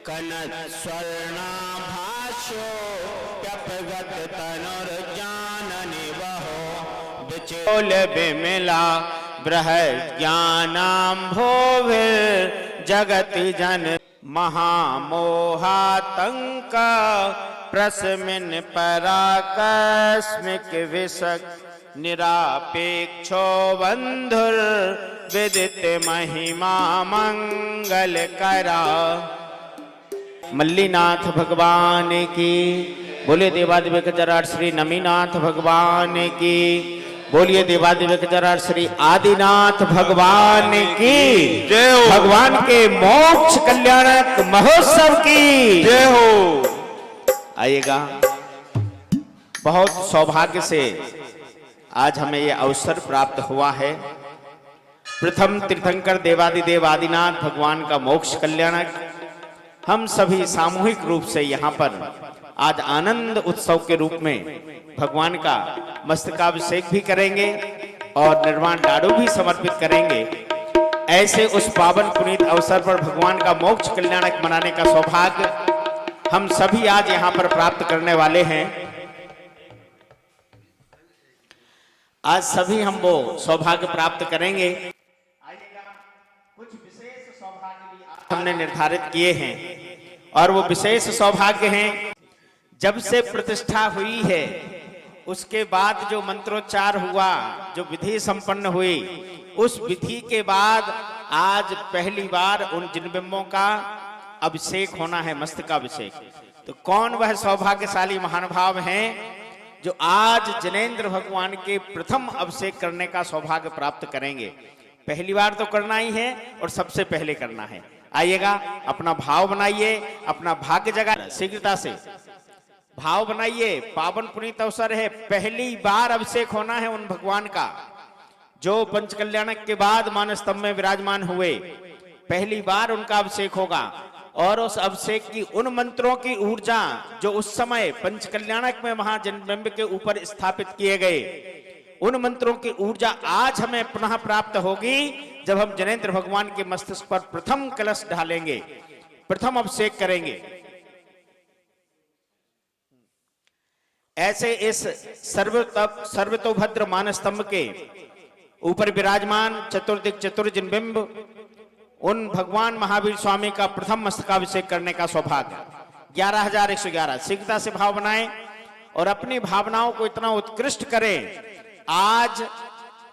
कनत स्वर्णाभास्यो प्यपगत तनुर्जाननि वहो विचोल विमिला बृहत् ज्ञानाम्भोभिर् जगति जन महामोहातंक प्रस्मिन् पराकस्मिक विषक निरापेक्षो बंधुर विदित महिमा मंगल करा। मल्लीनाथ भगवान की बोलिए, देवादिदेव जराट श्री नमीनाथ भगवान की बोलिए, देवादिदेव जराट श्री आदिनाथ भगवान की जय हो। भगवान के मोक्ष कल्याणक महोत्सव की जय हो। आइएगा, बहुत सौभाग्य से आज हमें यह अवसर प्राप्त हुआ है। प्रथम तीर्थंकर देवादिदेव आदिनाथ भगवान का मोक्ष कल्याणक हम सभी सामूहिक रूप से यहाँ पर आज आनंद उत्सव के रूप में भगवान का मस्तकाभिषेक भी करेंगे और निर्वाण लाडू भी समर्पित करेंगे। ऐसे उस पावन पुनीत अवसर पर भगवान का मोक्ष कल्याणक मनाने का सौभाग्य हम सभी आज यहाँ पर प्राप्त करने वाले हैं। आज सभी हम वो सौभाग्य प्राप्त करेंगे। कुछ विशेष सौभाग्य भी आज हमने निर्धारित किए हैं और वो विशेष सौभाग्य हैं, जब से प्रतिष्ठा हुई है उसके बाद जो मंत्रोच्चार हुआ, जो विधि संपन्न हुई, उस विधि के बाद आज पहली बार उन जिन बिंबों का अभिषेक होना है, मस्तकाभिषेक। तो कौन वह सौभाग्यशाली महानुभाव हैं जो आज जिनेंद्र भगवान के प्रथम अभिषेक करने का सौभाग्य प्राप्त करेंगे? पहली बार तो करना ही है और सबसे पहले करना है। आइएगा, अपना भाव बनाइए, अपना भाग्य जगा, शीघ्रता से भाव बनाइए। पावन पुनीत अवसर है, पहली बार अभिषेक होना है उन भगवान का जो पंचकल्याणक के बाद मानस्तंभ में विराजमान हुए। पहली बार उनका अभिषेक होगा और उस अभिषेक की उन मंत्रों की ऊर्जा जो उस समय पंचकल्याणक में महाजनबिंब के ऊपर स्थापित किए गए, उन मंत्रों की ऊर्जा आज हमें पुनः प्राप्त होगी जब हम जिनेंद्र भगवान के मस्तिष्क पर प्रथम कलश ढालेंगे, प्रथम अभिषेक करेंगे। ऐसे इस सर्वतोभद्र मानस्तंभ के ऊपर विराजमान चतुर्दिक चतुर्जिनबिंब उन भगवान महावीर स्वामी का प्रथम मस्तकाभिषेक करने का सौभाग्य 11,111। शीघ्रता से भाव बनाएं और अपनी भावनाओं को इतना उत्कृष्ट करें। आज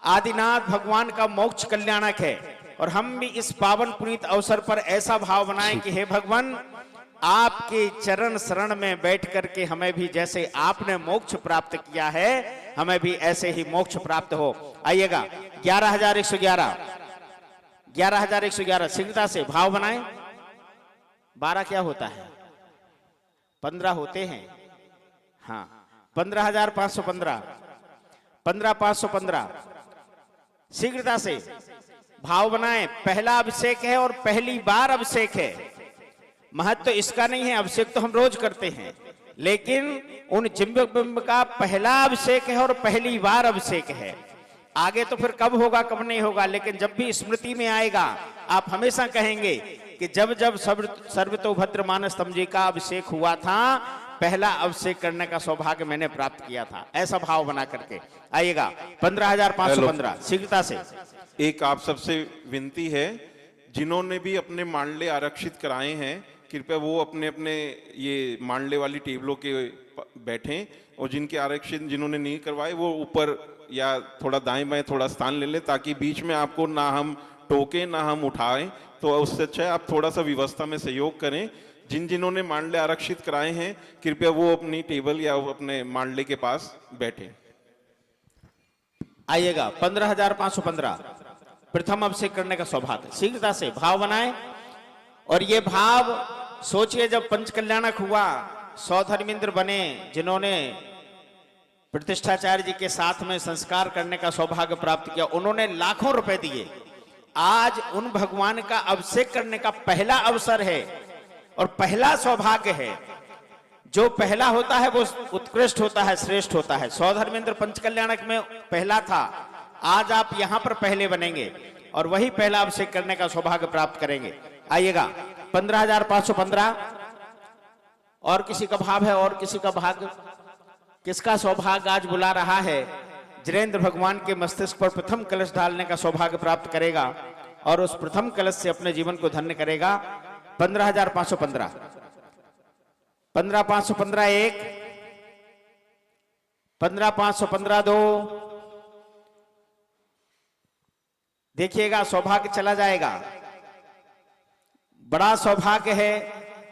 आदिनाथ भगवान का मोक्ष कल्याणक है और हम भी इस पावन पुनीत अवसर पर ऐसा भाव बनाएं कि हे भगवान, आपके चरण शरण में बैठ करके हमें भी जैसे आपने मोक्ष प्राप्त किया है, हमें भी ऐसे ही मोक्ष प्राप्त हो। आइएगा, 11,111 शीघ्रता से भाव बनाएं। 12 क्या होता है? 15 होते हैं। हाँ, 15,515, 15,515। शीघ्रता से भाव बनाएं। पहला अभिषेक है और पहली बार अभिषेक है। महत्व तो इसका नहीं है, अभिषेक तो हम रोज करते हैं, लेकिन उन जिम्बिंब का पहला अभिषेक है और पहली बार अभिषेक है। आगे तो फिर कब होगा कब नहीं होगा, लेकिन जब भी स्मृति में आएगा आप हमेशा कहेंगे कि जब जब सर्वतोभद्र मानस्तंभ जी का अभिषेक हुआ था, पहला अभिषेक करने का सौभाग्य मैंने प्राप्त किया था। ऐसा भाव बना करके आइएगा। 15,515 शीघ्रता से। एक आप सबसे विनती है, जिन्होंने भी अपने मांडले आरक्षित कराए हैं, कृपया वो अपने अपने ये मांडले वाली टेबलों के बैठें, और जिनके आरक्षित जिन्होंने नहीं करवाए वो ऊपर या थोड़ा दाएं बाएं थोड़ा स्थान ले लें, ताकि बीच में आपको ना हम टोके ना हम उठाएं। तो उससे अच्छा है आप थोड़ा सा व्यवस्था में सहयोग करें। जिन्होंने मांडले आरक्षित कराए हैं, कृपया वो अपनी टेबल या अपने मांडले के पास बैठे। आइएगा, 15,515 प्रथम अभिषेक करने का सौभाग्य। शीघ्रता से भाव बनाएं और ये भाव सोचिए, जब पंचकल्याणक हुआ, 100 धर्मेंद्र बने जिन्होंने प्रतिष्ठाचार्य जी के साथ में संस्कार करने का सौभाग्य प्राप्त किया, उन्होंने लाखों रुपए दिए। आज उन भगवान का अभिषेक करने का पहला अवसर है और पहला सौभाग्य है। जो पहला होता है वो उत्कृष्ट होता है, श्रेष्ठ होता है। 100 धर्मेंद्र पंचकल्याणक में पहला था, आज आप यहां पर पहले बनेंगे और वही पहला अभिषेक करने का सौभाग्य प्राप्त करेंगे। आइएगा, 15,515। और किसी का भाव है, और किसी का भाग, किसका सौभाग्य आज बुला रहा है? जिनेंद्र भगवान के मस्तिष्क पर प्रथम कलश डालने का सौभाग्य प्राप्त करेगा और उस प्रथम कलश से अपने जीवन को धन्य करेगा। 15,515। 15,515 1, 15,515 2। देखिएगा सौभाग्य चला जाएगा। बड़ा सौभाग्य है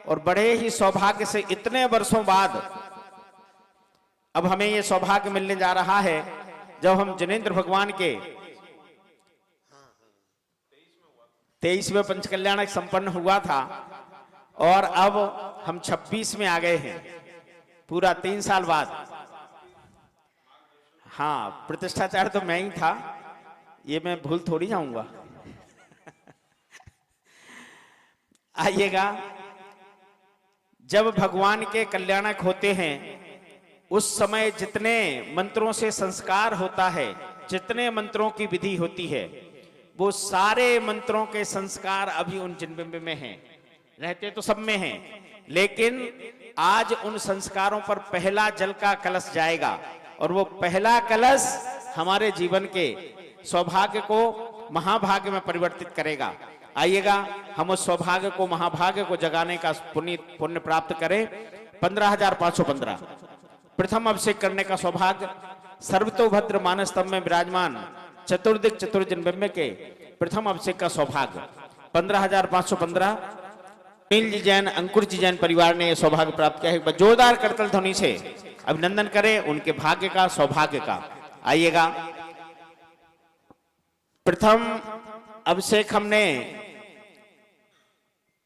और बड़े ही सौभाग्य से इतने वर्षों बाद अब हमें यह सौभाग्य मिलने जा रहा है जब हम जिनेंद्र भगवान के 23वें पंचकल्याणक संपन्न हुआ था और अब हम 26 में आ गए हैं, पूरा 3 साल बाद। हाँ, प्रतिष्ठाचार्य तो मैं ही था, ये मैं भूल थोड़ी जाऊंगा। आइएगा, जब भगवान के कल्याणक होते हैं उस समय जितने मंत्रों से संस्कार होता है, जितने मंत्रों की विधि होती है, वो सारे मंत्रों के संस्कार अभी उन जिनबिंब में हैं। रहते तो सब में हैं, लेकिन आज उन संस्कारों पर पहला जल का कलश जाएगा और वो पहला कलश हमारे जीवन के सौभाग्य को महाभाग्य में परिवर्तित करेगा। आइएगा, हम उस सौभाग्य को, महाभाग्य को जगाने का पुण्य प्राप्त करें। 15,515 प्रथम अभिषेक करने का सौभाग्य सर्वतोभद्र मानस स्तंभ में विराजमान चतुर्दिक चतुर्जनबिंब के प्रथम अभिषेक का सौभाग्य 15,515। अनिल जी जैन, अंकुर जी जैन परिवार ने यह सौभाग्य प्राप्त किया है। जोरदार करतल ध्वनि से अभिनंदन करें उनके भाग्य का, सौभाग्य का। आइएगा, प्रथम अभिषेक हमने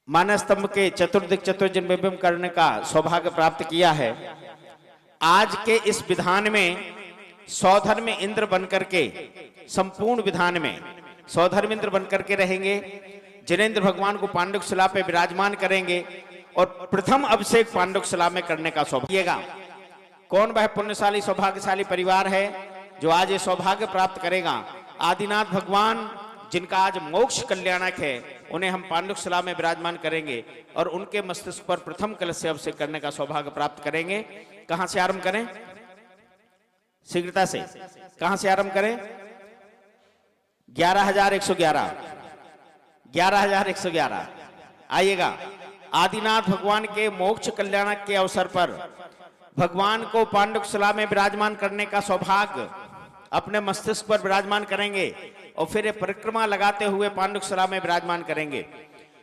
मानस स्तंभ के चतुर्दिक चतुर्जनबिंब करने का सौभाग्य प्राप्त किया है। आज के इस विधान में सौधर्म इंद्र बनकर के, संपूर्ण विधान में सौधर्म इंद्र बनकर के रहेंगे। जिनेंद्र भगवान को पांडुक शिला पे विराजमान करेंगे और प्रथम अभिषेक पांडुक शिला में करने का सौभाग्य। कौन वह पुण्यशाली सौभाग्यशाली परिवार है जो आज ये सौभाग्य प्राप्त करेगा? आदिनाथ भगवान, जिनका आज मोक्ष कल्याणक है, उन्हें हम पांडुक शिला में विराजमान करेंगे और उनके मस्तिष्क पर प्रथम कलश से अभिषेक करने का सौभाग्य प्राप्त करेंगे। कहां से आरंभ करें? शीघ्रता से कहां से आरंभ करें? 11,111। 11,111। आइएगा, आदिनाथ भगवान के मोक्ष कल्याणक के अवसर पर भगवान को पांडुक शिला में विराजमान करने का सौभाग्य अपने मस्तिष्क पर विराजमान करेंगे और फिर ये परिक्रमा लगाते हुए पांडुक शिला में विराजमान करेंगे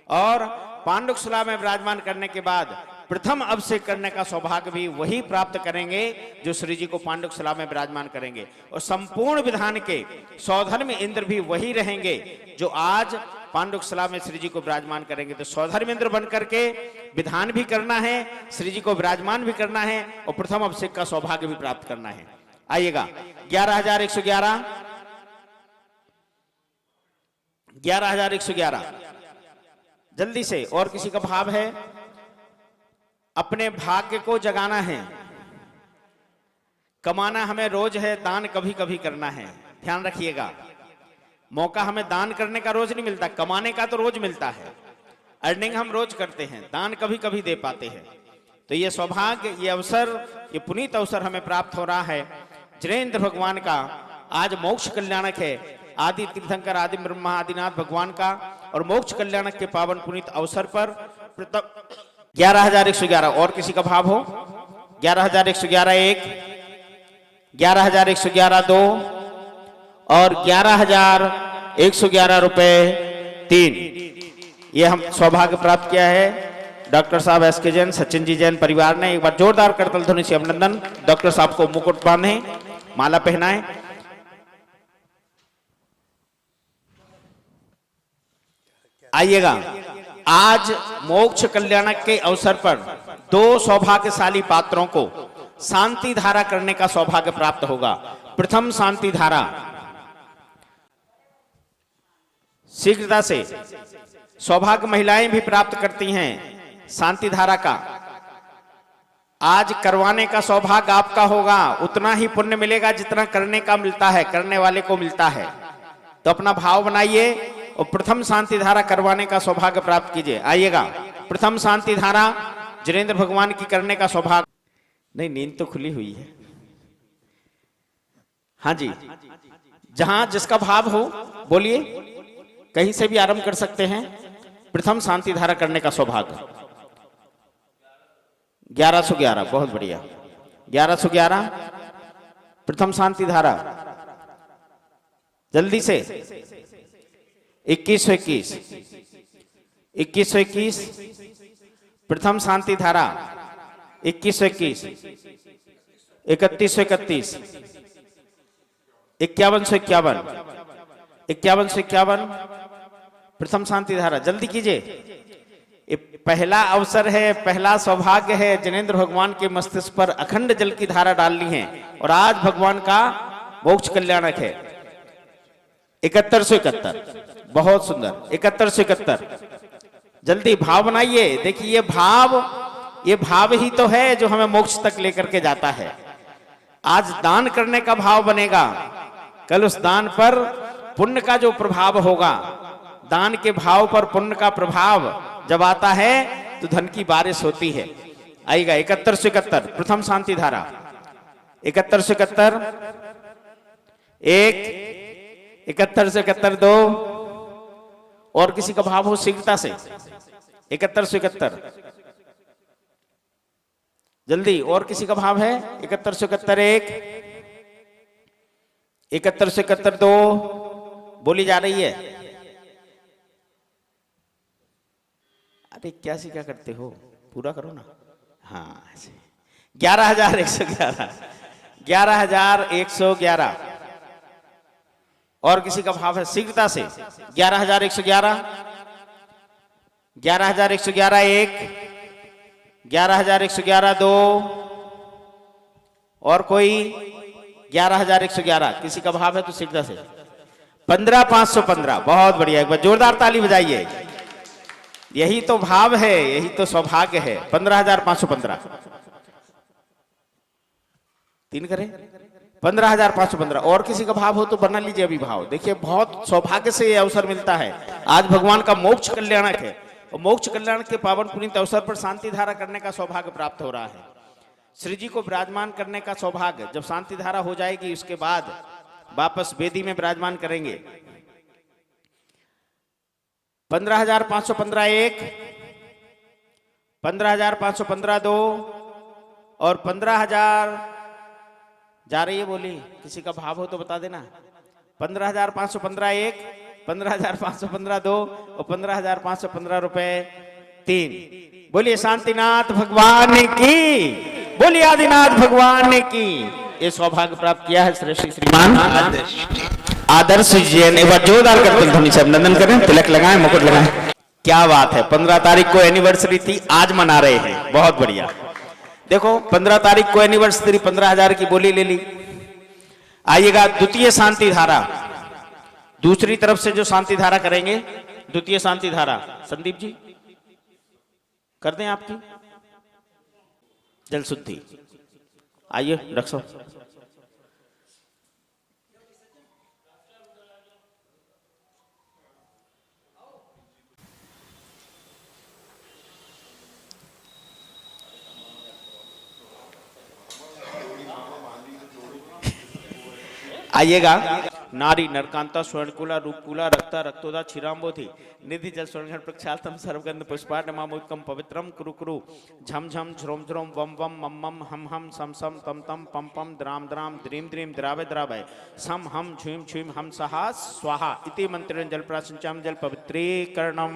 और पांडुक शिला में विराजमान करने के बाद प्रथम अभिषेक करने का सौभाग्य भी वही प्राप्त करेंगे जो श्री जी को पांडुक शिला में विराजमान करेंगे। और संपूर्ण विधान के सौधर्म इंद्र भी वही रहेंगे जो आज पांडुक शिला में श्री जी को विराजमान करेंगे। तो सौधर्म इंद्र बनकर के विधान भी करना है, श्री जी को विराजमान भी करना है और प्रथम अभिषेक का सौभाग्य भी प्राप्त करना है। आइएगा, 11,111। 11,111 जल्दी से। और किसी का भाव है? अपने भाग्य को जगाना है। कमाना हमें रोज है, दान कभी कभी करना है। ध्यान रखिएगा, मौका हमें दान करने का रोज नहीं मिलता, कमाने का तो रोज मिलता है। अर्निंग हम रोज करते हैं, दान कभी कभी दे पाते हैं। तो ये सौभाग्य, ये अवसर, ये पुनीत अवसर हमें प्राप्त हो रहा है। जिनेंद्र भगवान का आज मोक्ष कल्याणक है, आदि तीर्थंकर आदि ब्रह्मा आदिनाथ भगवान का, और मोक्ष कल्याणक के पावन पुनीत अवसर पर 11,111। और किसी का भाव हो? 11,111 1, 11,111 2 और 11,111 रुपए 3। ये हम सौभाग्य प्राप्त किया है। डॉक्टर साहब SK जैन, सचिन जी जैन परिवार ने। एक बार जोरदार करतल ध्वनि से अभिनंदन। डॉक्टर साहब को मुकुट बांधे, माला पहनाएं। आइएगा, आज मोक्ष कल्याणक के अवसर पर 2 सौभाग्यशाली पात्रों को शांति धारा करने का सौभाग्य प्राप्त होगा। प्रथम शांति धारा, शीघ्रता से। सौभाग्य महिलाएं भी प्राप्त करती हैं शांति धारा का। आज करवाने का सौभाग्य आपका होगा, उतना ही पुण्य मिलेगा जितना करने का मिलता है, करने वाले को मिलता है। तो अपना भाव बनाइए और प्रथम शांति धारा करवाने का सौभाग्य प्राप्त कीजिए। आइएगा, प्रथम शांति धारा जिनेंद्र भगवान की करने का सौभाग्य। नहीं, नींद तो खुली हुई है। हाँ जी, जहां जिसका भाव हो बोलिए, कहीं से भी आरंभ कर सकते हैं। प्रथम शांति धारा करने का सौभाग्य 1111, बहुत बढ़िया। 1111 प्रथम शांति धारा, जल्दी से। 2121 2121 प्रथम शांति धारा 2121 3131 5151 5151 प्रथम शांति धारा, जल्दी कीजिए। ये पहला अवसर है, पहला सौभाग्य है। जिनेंद्र भगवान के मस्तिष्क पर अखंड जल की धारा डालनी है और आज भगवान का मोक्ष कल्याणक है। 7171, बहुत सुंदर। 7171, जल्दी भाव बनाइए। देखिए ये भाव ही तो है जो हमें मोक्ष तक लेकर के जाता है। आज दान करने का भाव बनेगा, कल उस दान पर पुण्य का जो प्रभाव होगा, दान के भाव पर पुण्य का प्रभाव जब आता है तो धन की बारिश होती है। आएगा 7171 प्रथम शांति धारा। 7171 1, 7171 2, और किसी का भाव हो शीघ्रता से। 7171 जल्दी, और किसी का भाव है? 7171 1, 7171 2, बोली जा रही है। अरे क्या करते हो, पूरा करो ना। हाँ, 11111 11111 और किसी का भाव है शीघ्रता से। 11111 11111 1, 11111 2, और कोई? 11111 किसी का भाव है तो शीघ्रता से। 15515, बहुत बढ़िया, एक बार जोरदार ताली बजाइए। यही तो भाव है, यही तो सौभाग्य है। 15515 3 करें। 15515 और किसी का भाव हो तो बना लीजिए अभी भाव। देखिए बहुत सौभाग्य से यह अवसर मिलता है। आज भगवान का मोक्ष कल्याणक है और मोक्ष कल्याण के पावन पुनीत अवसर पर शांति धारा करने का सौभाग्य प्राप्त हो रहा है। श्री जी को विराजमान करने का सौभाग्य, जब शांति धारा हो जाएगी उसके बाद वापस वेदी में विराजमान करेंगे। 15515 1, 15515 2 और 15000 जा रही है, बोली किसी का भाव हो तो बता देना। 15515 1, 15515 2 और 15515 रुपए 3। बोलिए शांतिनाथ भगवान की, बोलिए आदिनाथ भगवान की। ये सौभाग्य प्राप्त किया है श्री श्रीमान आदर्श जी ने। एक बार जोरदार करते ध्वनि से अभिनंदन करें, तिलक लगाएं, मुकुट लगाएं। क्या बात है, 15 तारीख को एनिवर्सरी थी, आज मना रहे हैं, बहुत बढ़िया। देखो 15 तारीख को एनिवर्सरी, 15,000 की बोली ले ली। आइएगा द्वितीय शांति धारा, दूसरी तरफ से जो शांति धारा करेंगे, द्वितीय शांति धारा संदीप जी कर दें आपकी। जल शुद्धि, आइए रखो। आइएगा। नारी नरकांता स्वर्णकुला रूपकुला रक्ता रक्तोदा क्षीरांबोधि निधि जल स्वर्णघट प्रक्षालतम सर्वगंध पुष्पाटमामुदकम पवित्रम कुरु कुरु झम झम झ्रोम झ्रोम वम वम मम मम हम हम सम सम तम तम पम पम द्राम द्राम द्रीम द्रीम द्रावय द्रावय सम हम छुम छुम हम सहा स्वाहा इति मंत्रेण जल प्रासंचाम जल पवित्रीकरणम।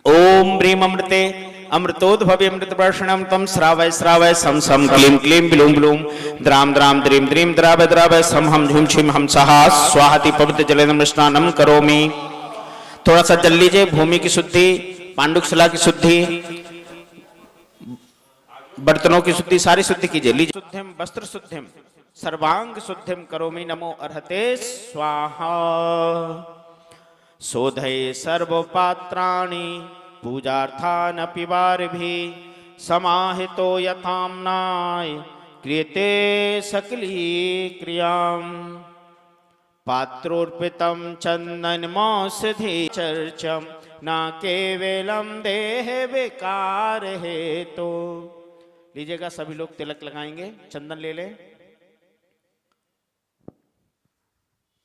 ओम ब्रीम अमृते अमृतोद्भवे अमृतवर्षणम तम श्रावय श्रावय सम सम क्लीम क्लीम बिलूम बिलूम द्राम द्राम द्रीम द्रीम द्रावय द्रावय सम हम झुम छिम हम सहा स्वाहाति पवित्र जलेन स्नानम करोमि। थोड़ा सा जल लीजिए। भूमि की शुद्धि, पांडुकशिला की शुद्धि, बर्तनों की शुद्धि, सारी शुद्धि कीजिए। लीजिए। शुद्धिम वस्त्र शुद्धिम सर्वांग शुद्धिम करोमि नमो अर्हते स्वाहा। शोधये सर्वपात्राणि पूजार्थानपि वारिभिः समाहितो यथाम्नाय क्रियते सकली क्रियाम्। पात्रोर्पितं चन्दनमौषधि चर्चम न केवलम देह विकार हेतु। लीजिएगा सभी लोग तिलक लगाएंगे, चंदन ले लें।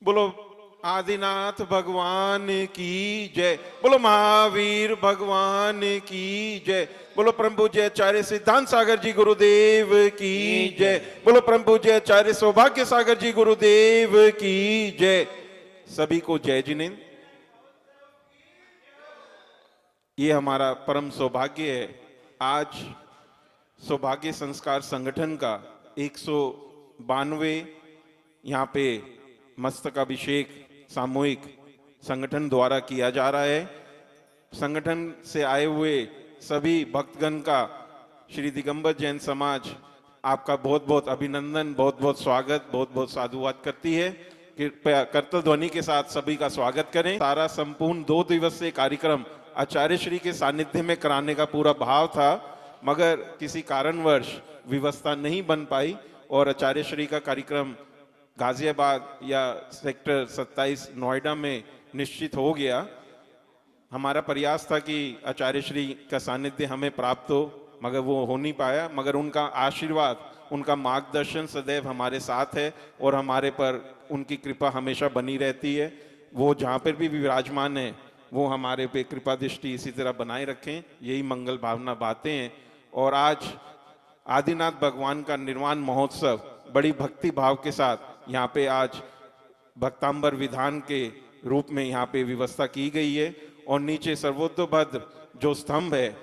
बोलो आदिनाथ भगवान की जय, बोलो महावीर भगवान की जय, बोलो परम पूज्य आचार्य सिद्धांत सागर जी गुरुदेव की जय, बोलो परम पूज्य आचार्य सौभाग्य सागर जी गुरुदेव की जय। सभी को जय जिनेन्द्र। ये हमारा परम सौभाग्य है, आज सौभाग्य संस्कार संगठन का 192 यहाँ पे मस्तकाभिषेक सामूहिक संगठन द्वारा किया जा रहा है। संगठन से आए हुए सभी भक्तगण का श्री दिगंबर जैन समाज आपका बहुत बहुत अभिनंदन, बहुत बहुत स्वागत, बहुत बहुत साधुवाद करती है। कृपया करतल ध्वनि के साथ सभी का स्वागत करें। सारा संपूर्ण 2 दिवसीय कार्यक्रम आचार्य श्री के सानिध्य में कराने का पूरा भाव था, मगर किसी कारणवश व्यवस्था नहीं बन पाई और आचार्य श्री का कार्यक्रम गाजियाबाद या सेक्टर 27 नोएडा में निश्चित हो गया। हमारा प्रयास था कि आचार्य श्री का सानिध्य हमें प्राप्त हो, मगर वो हो नहीं पाया। मगर उनका आशीर्वाद, उनका मार्गदर्शन सदैव हमारे साथ है और हमारे पर उनकी कृपा हमेशा बनी रहती है। वो जहाँ पर भी विराजमान है वो हमारे पे कृपा दृष्टि इसी तरह बनाए रखें, यही मंगल भावना बातें हैं। और आज आदिनाथ भगवान का निर्वाण महोत्सव बड़ी भक्ति भाव के साथ यहाँ पे आज भक्तांबर विधान के रूप में यहाँ पे व्यवस्था की गई है। और नीचे सर्वोत्तभद्र जो स्तंभ है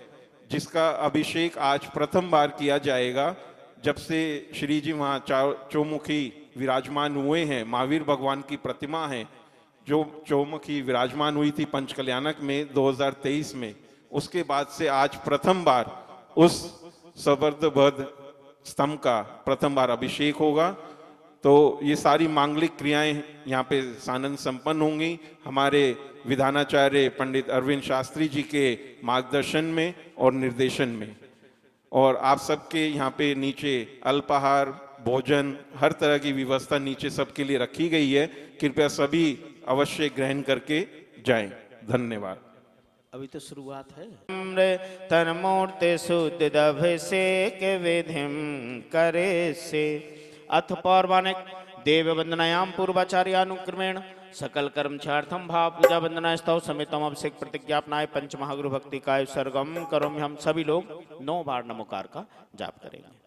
जिसका अभिषेक आज प्रथम बार किया जाएगा, जब से श्री जी वहाँ चौमुखी विराजमान हुए हैं। महावीर भगवान की प्रतिमा है जो चौमुखी विराजमान हुई थी पंचकल्याणक में 2023 में, उसके बाद से आज प्रथम बार उस सर्वोत्तभद्र स्तंभ का प्रथम बार अभिषेक होगा। तो ये सारी मांगलिक क्रियाएं यहाँ पे सानंद संपन्न होंगी हमारे विधानाचार्य पंडित अरविंद शास्त्री जी के मार्गदर्शन में और निर्देशन में। और आप सबके यहाँ पे नीचे अल्पाहार, भोजन, हर तरह की व्यवस्था नीचे सबके लिए रखी गई है। कृपया सभी अवश्य ग्रहण करके जाएं। धन्यवाद। अभी तो शुरुआत है। तन मूर्ति शुद्ध अभिषेक विधिम करे से अथ पौर्वाणिक देव वंदनायाम पूर्वाचार्यानुक्रमेण सकल कर्मचार्थम भाव पूजा वंदना स्तव समेतम अभिषेक प्रतिज्ञापनाय पंच महागुरु भक्ति का सर्गम करोमि। हम सभी लोग 9 बार नमोकार का जाप करेंगे।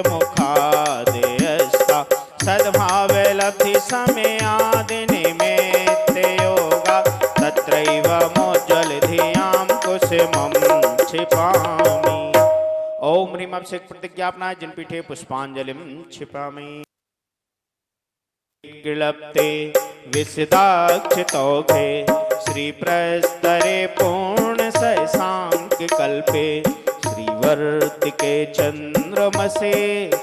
मुखादेयस्ता सद्भावे लब्धि समयादि निमित्त योगा तत्रैव मोज्ज्वल धियां कुसुमं क्षिपामि। ओम ह्रीं अभिषेक प्रतिज्ञापनाय जिनपीठे पुष्पांजलिं क्षिपामि। क्लप्ते विशदाक्षतौघे श्रीप्रस्तरे पूर्ण शशांक कल्पे श्रीवर्तिके चंद्रमसे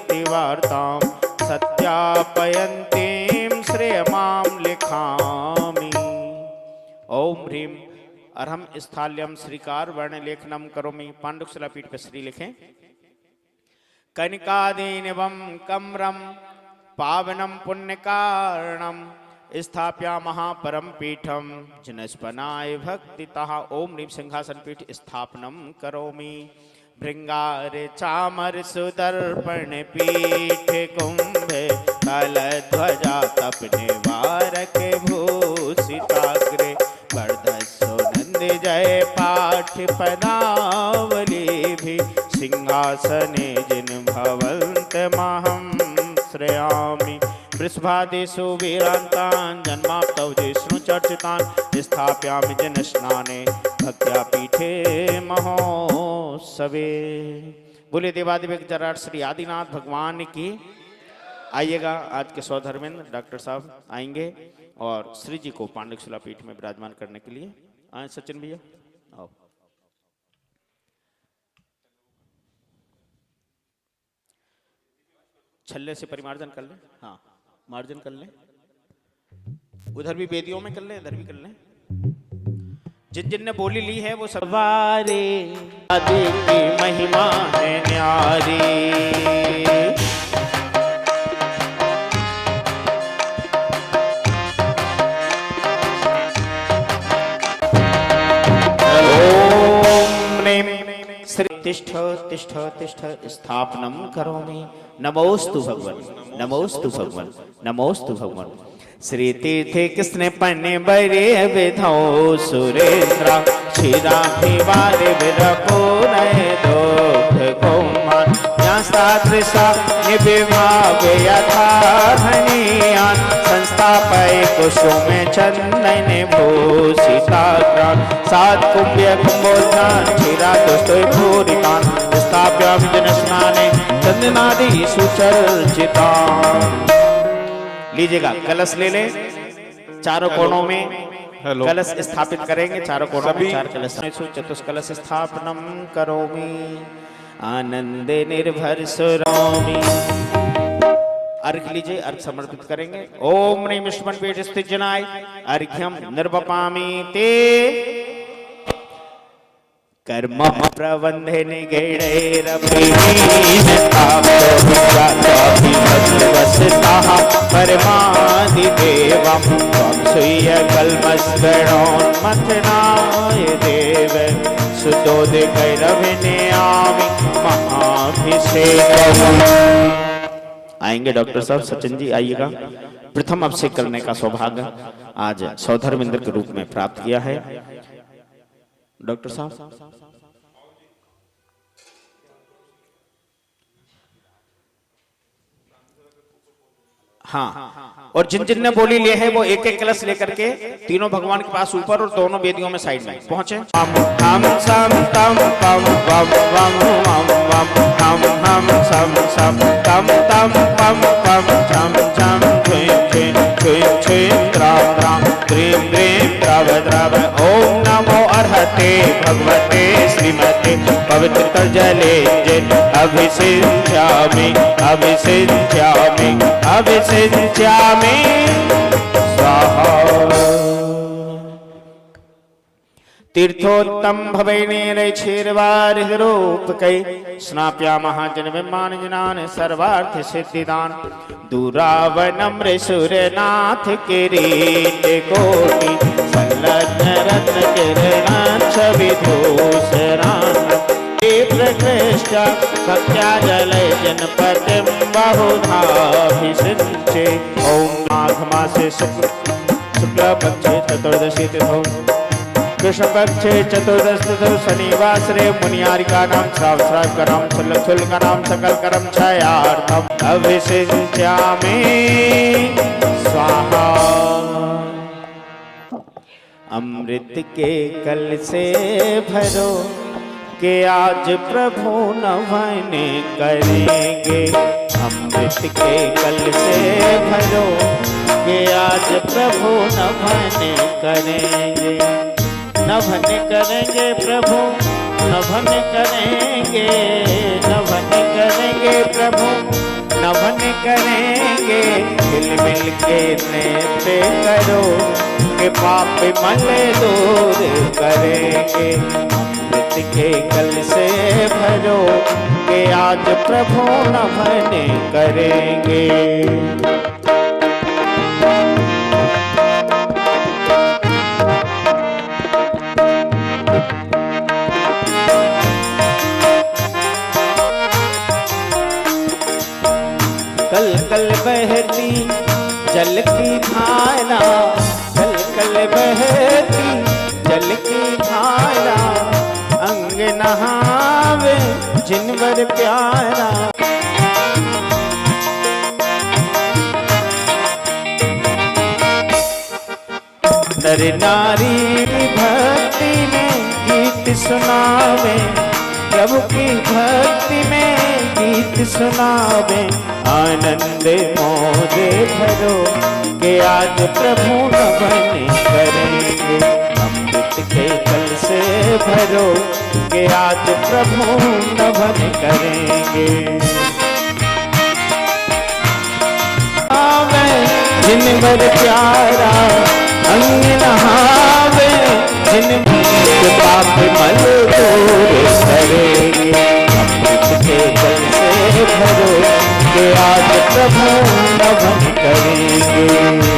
तिवार्तां सत्यापयन्तीं श्रेयमां लिखामि। ओम ह्रीं अर्हम स्थाल्यम श्रीकार वर्ण लेखनम करोमि। पांडुशिला पीठ पर श्री लिखें। कनिकादीनिवं कम्रम पावनम पुण्यकारणम स्थाप्यामः परम पीठम जिनस्पनाय भक्तितः। ओम ह्रीं सिंहासन पीठ स्थापनम करोमि। भृंगार चामर सुदर्पण पीठ कुंभे तल ध्वजा तप निवारक भूषिताग्रे वर्धस्व नंद जय पाठ पदावली भी सिंहासने जिन भवन्त महं श्रयामि। वृषभादिषु वीरान्तान् जन्माप्तौ जिष्णु चर्चितान् स्थापयामि जनस्नाने भक्त्या पीठे महोत्सवे। बोले देवादिदेव जराट श्री आदिनाथ भगवान की। आइएगा आज के सौधर्मेंद्र डॉक्टर साहब आएंगे और श्री जी को पांडुशिला पीठ में विराजमान करने के लिए। आए सचिन भैया आओ। छल्ले से परिमार्जन कर लें। हाँ मार्जन कर लें। उधर भी वेदियों में कर लें, इधर भी कर लें। जिन जिन ने बोली ली है वो सब वारे आदि की महिमा है न्यारी। तिष्ठ तिष्ठ तिष्ठ स्थापनम करोमि। नमोस्तु भगवन्, नमोस्तु भगवन्, नमोस्तु भगवन्। श्री तीर्थे कृष्ण पन्ने बरे विधौ सुरेन्द्रा क्षीरा भिवारे विरपो नये दोष कौमान यास्तादृशा निविभाव यथा धनियान संस्थापय कुसुम चंदन भूषिताग्रान सात कुंभ्य कुंभोधान क्षीरा दुष्टोय भूरितान स्थाप्य विजन स्नाने चंदनादि सुचर्चितान। लीजिएगा कलश ले ले, चारों कोनों में कलश स्थापित करेंगे, चारों कोनों में चार कलश। चतुष्कलश स्थापनम करोमि आनंदे निर्भर सुरोमि। अर्घ लीजिए, अर्घ समर्पित करेंगे। ओम नमः विष्णु पेट स्थित जनाय अर्घ्यम निर्वपामि ते कर्म प्रबंधे परमादिदेवं कल्मस्गणोन्मथनाय देव सुदोदिकैरभिनयामि महाभिषेकम्। आएंगे डॉक्टर साहब, सचिन जी आइएगा। प्रथम अभिषेक करने का सौभाग्य आज सौधर्मेंद्र के रूप में प्राप्त किया है। डॉक्टर साहब हाँ, और जिन जिन ने बोली लिए है वो एक एक कलश लेकर के तीनों भगवान के पास ऊपर और दोनों वेदियों में साइड में पहुंचे। हम सम तम पम पम पम हम हम हम सम सम तम तम पम पम चम चम छे छे छे छे द्राव द्राव द्रीम द्रीम द्राव द्राव। ओम नमो अर्हते भगवते श्रीमते पवित्र जले जिन अभिषेच्यामि अभिषेच्यामि अभिषेच्यामि स्वाहा। तीर्थोत्तम भवैनेरैक्षीर्वारिहरूपकै स्नाप्यामः जन्ममानजनान् सर्वार्थ सिद्धिदान। दूरावनम्रसूरनाथ किरीटकोटि संलग्न रत्न किरणाक्ष विभूषणान् प्रकृष्ट भक्त्या जलय जनपतिं बहुधाभिषिञ्चे। ओम माघ मासे शुक्ल पक्षे चतुर्दशी तिथौ कृष्ण पक्षे चतुर्दश तिथौ शनिवासरे मुनियारिका नाम श्रावश्राव का नाम शुल्क का नाम सकल कर्म क्षयार्थम अभिषिञ्चामि स्वाहा। अमृत के कल से भरो के आज प्रभु नवन करेंगे। अमृत के कल से भरो के आज प्रभु नवन करेंगे। नवन करेंगे प्रभु नवन करेंगे, नवन करेंगे प्रभु नवन करेंगे। मिल मिल के नेते करो के पाप मल दूर करेंगे। अमृत के कल से भरो के आज प्रभु नवन करेंगे। कल कल बहती जल की धारा, कल कल बहती जल की धारा। अंग नहावे जिनवर प्यारा। नर नारी भक्ति में गीत सुनावे, प्रभु की भक्ति में गीत सुनावे। आनंद मोद भरो के आज प्रभु नवन करेंगे। अमृत के कल से भरो के आज प्रभु नवन करेंगे। आवे जिनवर प्यारा, अंग नहावे जिन पाप मजदूर करेंगे, अमृत के जल से भरो के आज प्रभु नमन करेंगे।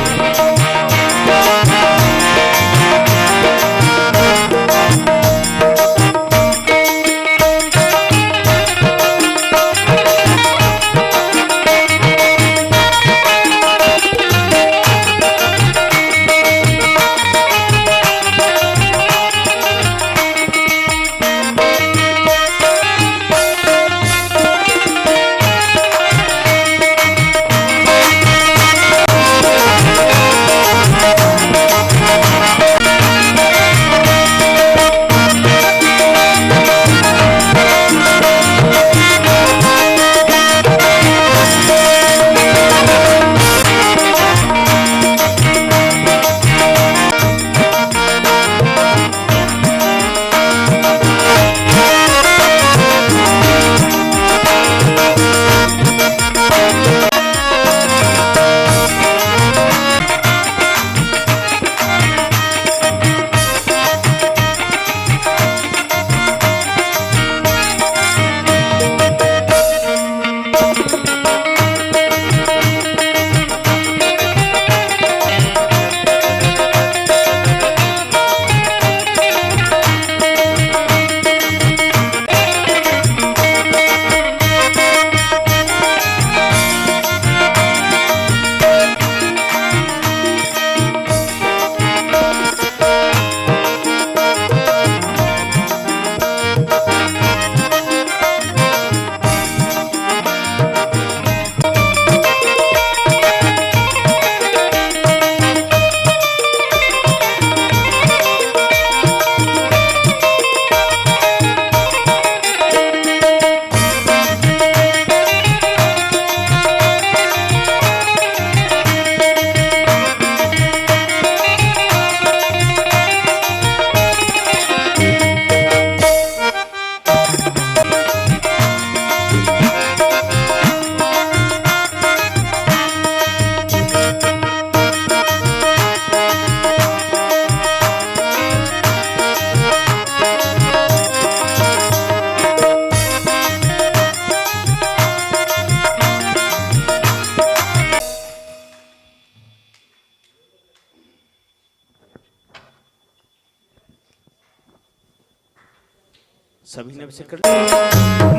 सभी ने अभिषेक कर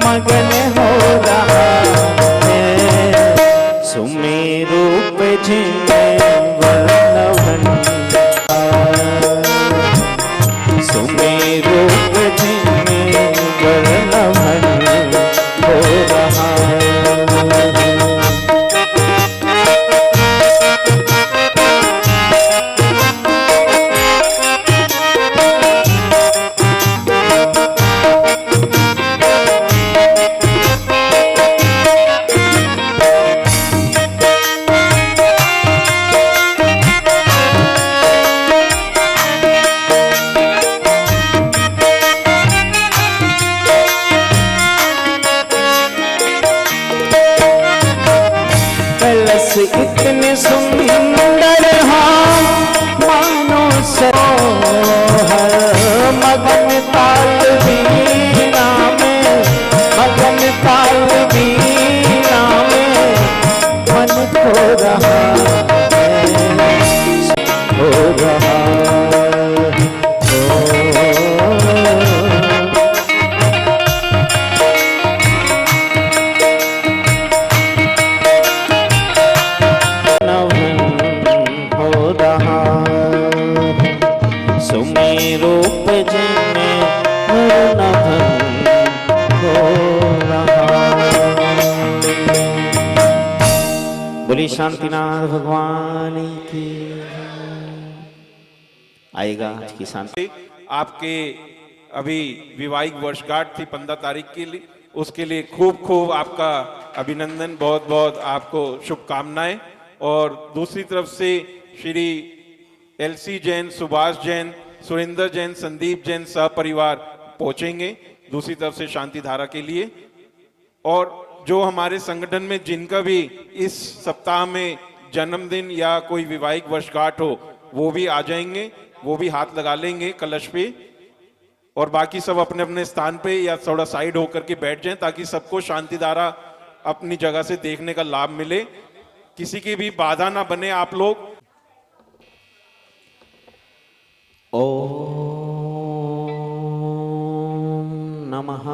मगन हो रहा है सुमेरु पे जिन्ने वर्णवन, सुमेरु पे जिन्ने वर्णवन हो रहा है। इतने सुंदर हाँ मानो सरोहर, मगन ताल वीणा में, मगन ताल वीणा में मन खो रहा है, खो रहा बोली शांतिनाथ भगवान की। आएगा आज की शांति। आपके अभी विवाहिक वर्षगांठ थी 15 तारीख के लिए, उसके लिए खूब खूब आपका अभिनंदन, बहुत बहुत आपको शुभकामनाएं। और दूसरी तरफ से श्री एलसी जैन, सुभाष जैन, सुरेंद्र जैन, संदीप जैन सपरिवार पहुंचेंगे दूसरी तरफ से शांति धारा के लिए। और जो हमारे संगठन में जिनका भी इस सप्ताह में जन्मदिन या कोई विवाहिक वर्षगांठ हो वो भी आ जाएंगे, वो भी हाथ लगा लेंगे कलश पे। और बाकी सब अपने अपने स्थान पे या थोड़ा साइड होकर के बैठ जाएं ताकि सबको शांति धारा अपनी जगह से देखने का लाभ मिले, किसी की भी बाधा ना बने आप लोग। ओम नमः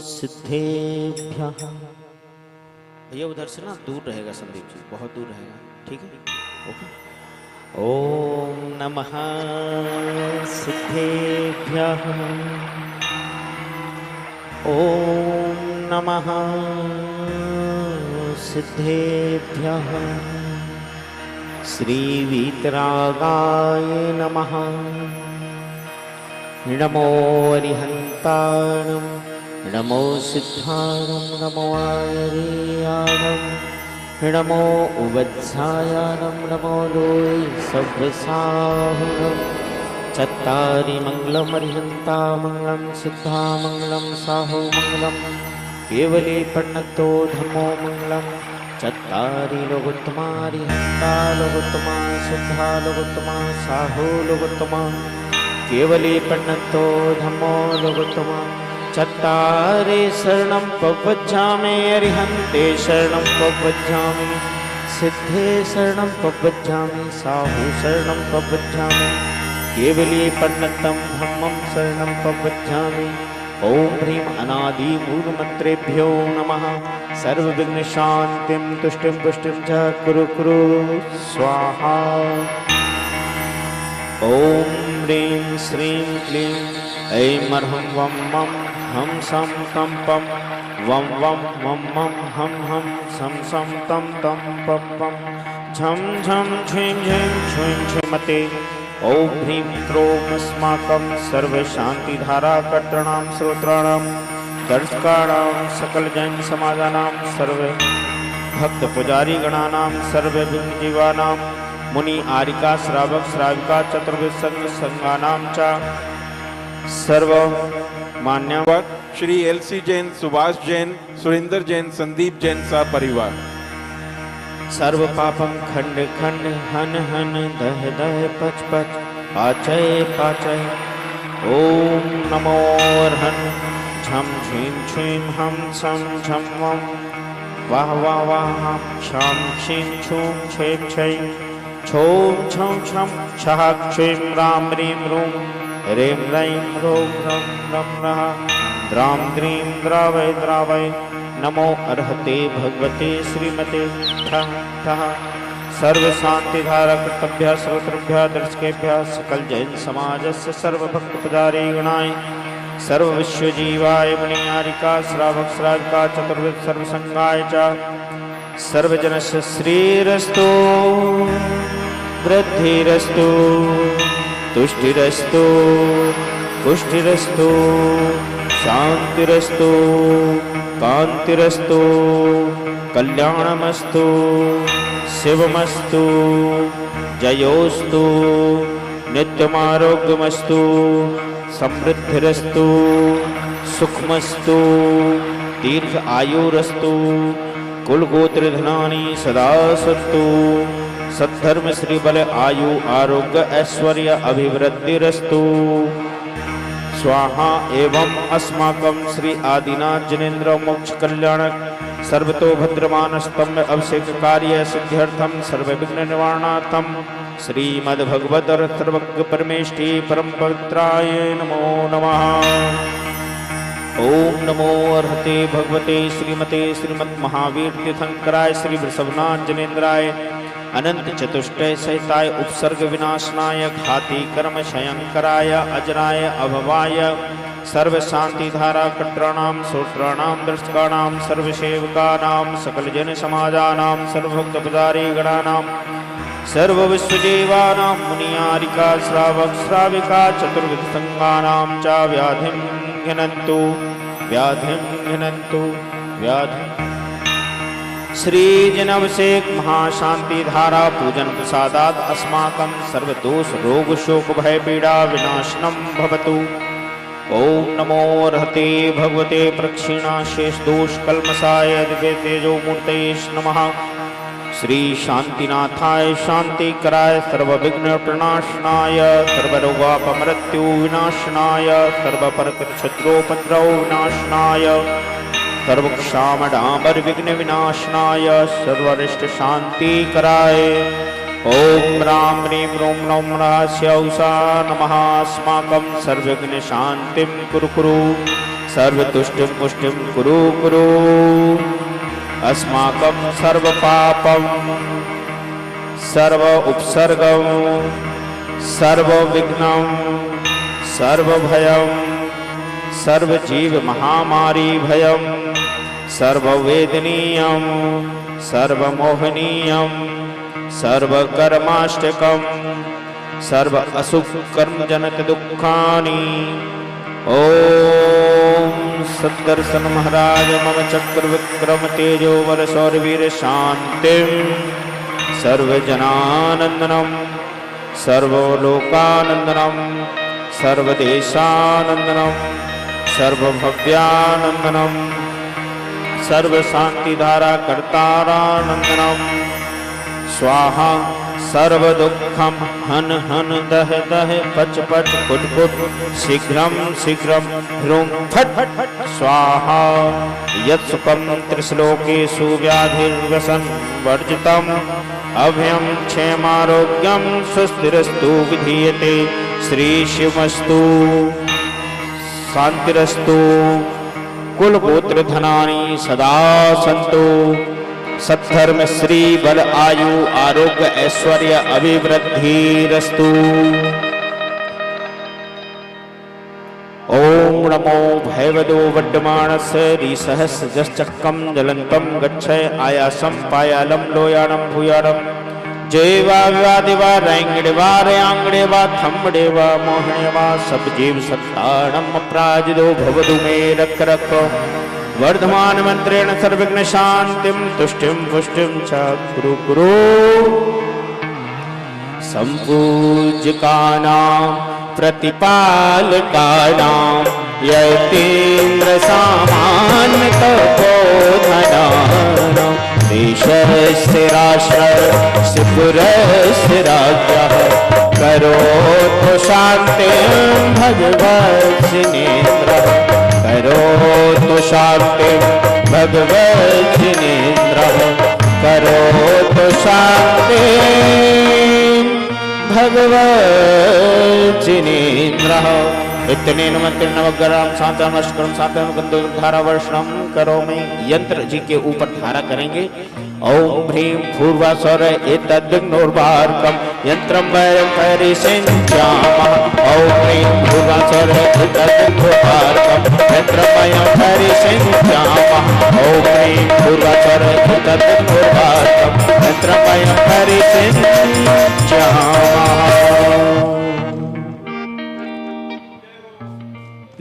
सिद्धेभ्यः। भैया उधर से ना दूर रहेगा संदीप जी, बहुत दूर रहेगा, ठीक है, ओके। ओम नमः सिद्धेभ्यः। ओम नमः सिद्धेभ्यः। श्री वीतरागाय नमः। नमो अरिहन्ताणं, नमो सिद्धाणं, नमो आर्याणं, नमो उवत्सायानं, नमो लोय सव्यसाहुनं। चत्तारि मङ्गलम् अरिहन्ता मङ्गलं सिद्धा मङ्गलं साहो मङ्गलं। केवले पण्णतो धम्मो मङ्गलं। चत्तारि लोकोत्तमा अरिहन्ता लोकोत्तमा सिद्धा लोकोत्तमा साहो लोकोत्तमा। केवले पण्णतो धम्मो लोकोत्तमा। चत्तारे शरणं प्रपज्यामि अरिहन्ते शरणं प्रपज्यामि। सिद्धे शरणं प्रपज्यामि साहु शरणं प्रपज्यामि। केवले पण्णतं धम्मं शरणं प्रपज्यामि। ओम ह्रीं अनादि मूलमन्त्रेभ्यो नमः। सर्वविघ्नशान्तिं तुष्टिं पुष्टिं च कुरु कुरु स्वाहा। ओम ह्रीं श्रीं क्लीं ऐं अर्हं वं मं हम सं तं पं वं वं मं मं हम हम सं सं तं तं पं पं झं झं झीं झीं छुं छुमते। ओम ह्रीं क्रोम अस्माकं सर्वशान्तिधाराकर्तॄणां श्रोत्राणां दर्शकाणां सकल जैन समाजानां सर्व भक्त पुजारी गणानां सर्वविघ्नजीवानां मुनि आरिका श्रावक श्राविका चतुर्विध संघ संघानां च सर्व मान्यवर श्री LC जैन, सुभाष जैन, सुरेंद्र जैन, संदीप जैन सा परिवार। सर्व पापं खंड खंड हन हन दह दह पच पच पाचय पाचय। ओम नमो अर्हं झं झीं छुं हम सं झं वं वाह वाह वाह क्षां क्षीं छूं छे छै छों छं छं छः क्षीं राम ह्रीं रूं ह्रीं रैं रों रं रं रः द्रां द्रीं द्रावय द्रावय। नमो अर्हते भगवते श्रीमते ठः ठः। सर्व शांतिधारा कर्तव्य श्रोतृभ्यः दर्शकेभ्यः सकल जैन समाजस्य सर्व भक्त पुजारी गणाय सर्व विश्वजीवाय मुनि आरिका श्रावक श्राविका चतुर्विध सर्व संघाय च सर्वजनस्य श्रीरस्तु वृद्धिरस्तु तुष्टिरस्तु पुष्टिरस्तु शांतिरस्तु कांतिरस्तु कल्याणमस्तु शिवमस्तु जयोस्तु नित्यमारोग्यमस्तु समृद्धिरस्तु सुखमस्तु दीर्घ आयुरस्तु कुलगोत्रधनानि सदा सन्तु सद्धर्म श्री बल आयु आरोग्य ऐश्वर्य अभिवृद्धिरस्तु स्वाहा। एवं अस्माकं श्री आदिनाथ जिनेन्द्र मोक्ष कल्याणक सर्वतो भद्रमानस्तंभ अभिषेक कार्य सिद्ध्यर्थम सर्वविघ्न निवारणार्थम श्रीमद्भगवत सर्वज्ञ परमेष्ठी परम पवित्राय नमो नमः। ओम नमो अर्हते भगवते श्रीमते श्रीमद्महावीर तीर्थंकराय श्री वृषभनाथ जिनेन्द्राय अनंत चतुष्टय सहिताय उपसर्ग विनाशनाय घाती कर्म क्षयंकराय अजराय अभवाय सर्व शांति धारा कर्तॄणां श्रोत्राणां दर्शकाणां सर्वसेवकानां सकल जन समाजानां सर्वभक्त पुजारी गणानां सर्व विश्वजीवानां मुनियारिका श्रावक श्राविका चतुर्विध संघानां च व्याधिं घ्नन्तु व्याधिं। श्री जनाभिषेक महाशांति धारा पूजन प्रसादात अस्माकं सर्वदोष रोग शोक भय पीड़ा विनाशनम भवतु। ओम नमो अर्हते भगवते प्रक्षीणा शेष दोष कल्मषाय दिव्य तेजो मूर्तये नमः। श्री शांतिनाथाय शांति कराय सर्व विघ्न प्रणाशनाय सर्वरोगापमृत्यु विनाशनाय सर्व शत्रुपद्रव विनाशनाय सर्वक्षामडांबर विघ्न विनाशनाय सर्वरिष्ट शांति कराय ओम राम ह्रीं रूं नौं रहस्य उषा नमः अस्माकं सर्वविघ्न शांतिं कुरु कुरु सर्वतुष्टिं पुष्टिं कुरु कुरु अस्माकं सर्वपापं सर्व उपसर्गं सर्वविघ्नं सर्वभयं सर्वजीव महामारी भयं सर्ववेदनीयं सर्वमोहनीयं सर्वकर्माष्टकं सर्व अशुभ कर्म जनक दुःखानि ओम सद्दर्शन महाराज मम चक्र विक्रम तेजो वर शौरवीर शांतिम सर्वजनानंदनम सर्वलोकानंदनम सर्वदेशानंदनम सर्वभव्यानंदनम सर्वशांतिधारा कर्तारानंदनम स्वाहा सर्वदुःखं हन हन दह दह पच पच फुट फुट शीघ्रं शीघ्रं ह्रूं फट स्वाहा यत्सुखं त्रिश्लोकेषु व्याधिर्व्यसनं वर्जितम् अभयं क्षेमारोग्यं सुस्थिरस्तु विधीयते श्री शिवमस्तु शांतिरस्तु कुलगोत्र धनानि सदा सन्तु सद्धर्म श्री बल आयु आरोग्य ऐश्वर्य अभिवृद्धि रस्तु ओम नमो भैवदो वड्डमानस्य रिसहस्रजश्चक्रं जलन्तं गच्छय आयासं पायालं लोयानं भूयानं जयवा विवादिवा रैंगड़ेवा रयांगड़ेवा थम्बड़ेवा मोहनेवा सब जीव सत्ताणम अपराजितो भवतु मे रख रखो वर्धमान मंत्रेण सर्वविघ्न शांतिं तुष्टिं पुष्टिं च कुरु कुरु संपूज्यकानां प्रतिपालकानां यतीन्द्र सामान्य तपोधनानां देशस्य राष्ट्रस्य पुरस्य राज्ञः करोतु शान्तिं भगवत्सिनेन्द्रः करोतु शान्तिं भगवत्सिनेन्द्रः करोतु शान्तिं भगवत्सिनेन्द्रः इतनेन मंत्रेण नवग्रहां शांतं नष्करं शांतं गंधोधारा वर्षणं करोमि। यंत्र जी के ऊपर धारा करेंगे। ओम ह्रीं भूर्वा स्वर एतद्विघ्नोर्वार्कं यंत्रं वयं परिषिञ्चामः। ओम ह्रीं भूर्वा स्वर एतद्विघ्नोर्वार्कं यंत्रं वयं परिषिञ्चामः। ओम ह्रीं भूर्वा स्वर एतद्विघ्नोर्वार्कं यंत्रं वयं परिषिञ्चामः।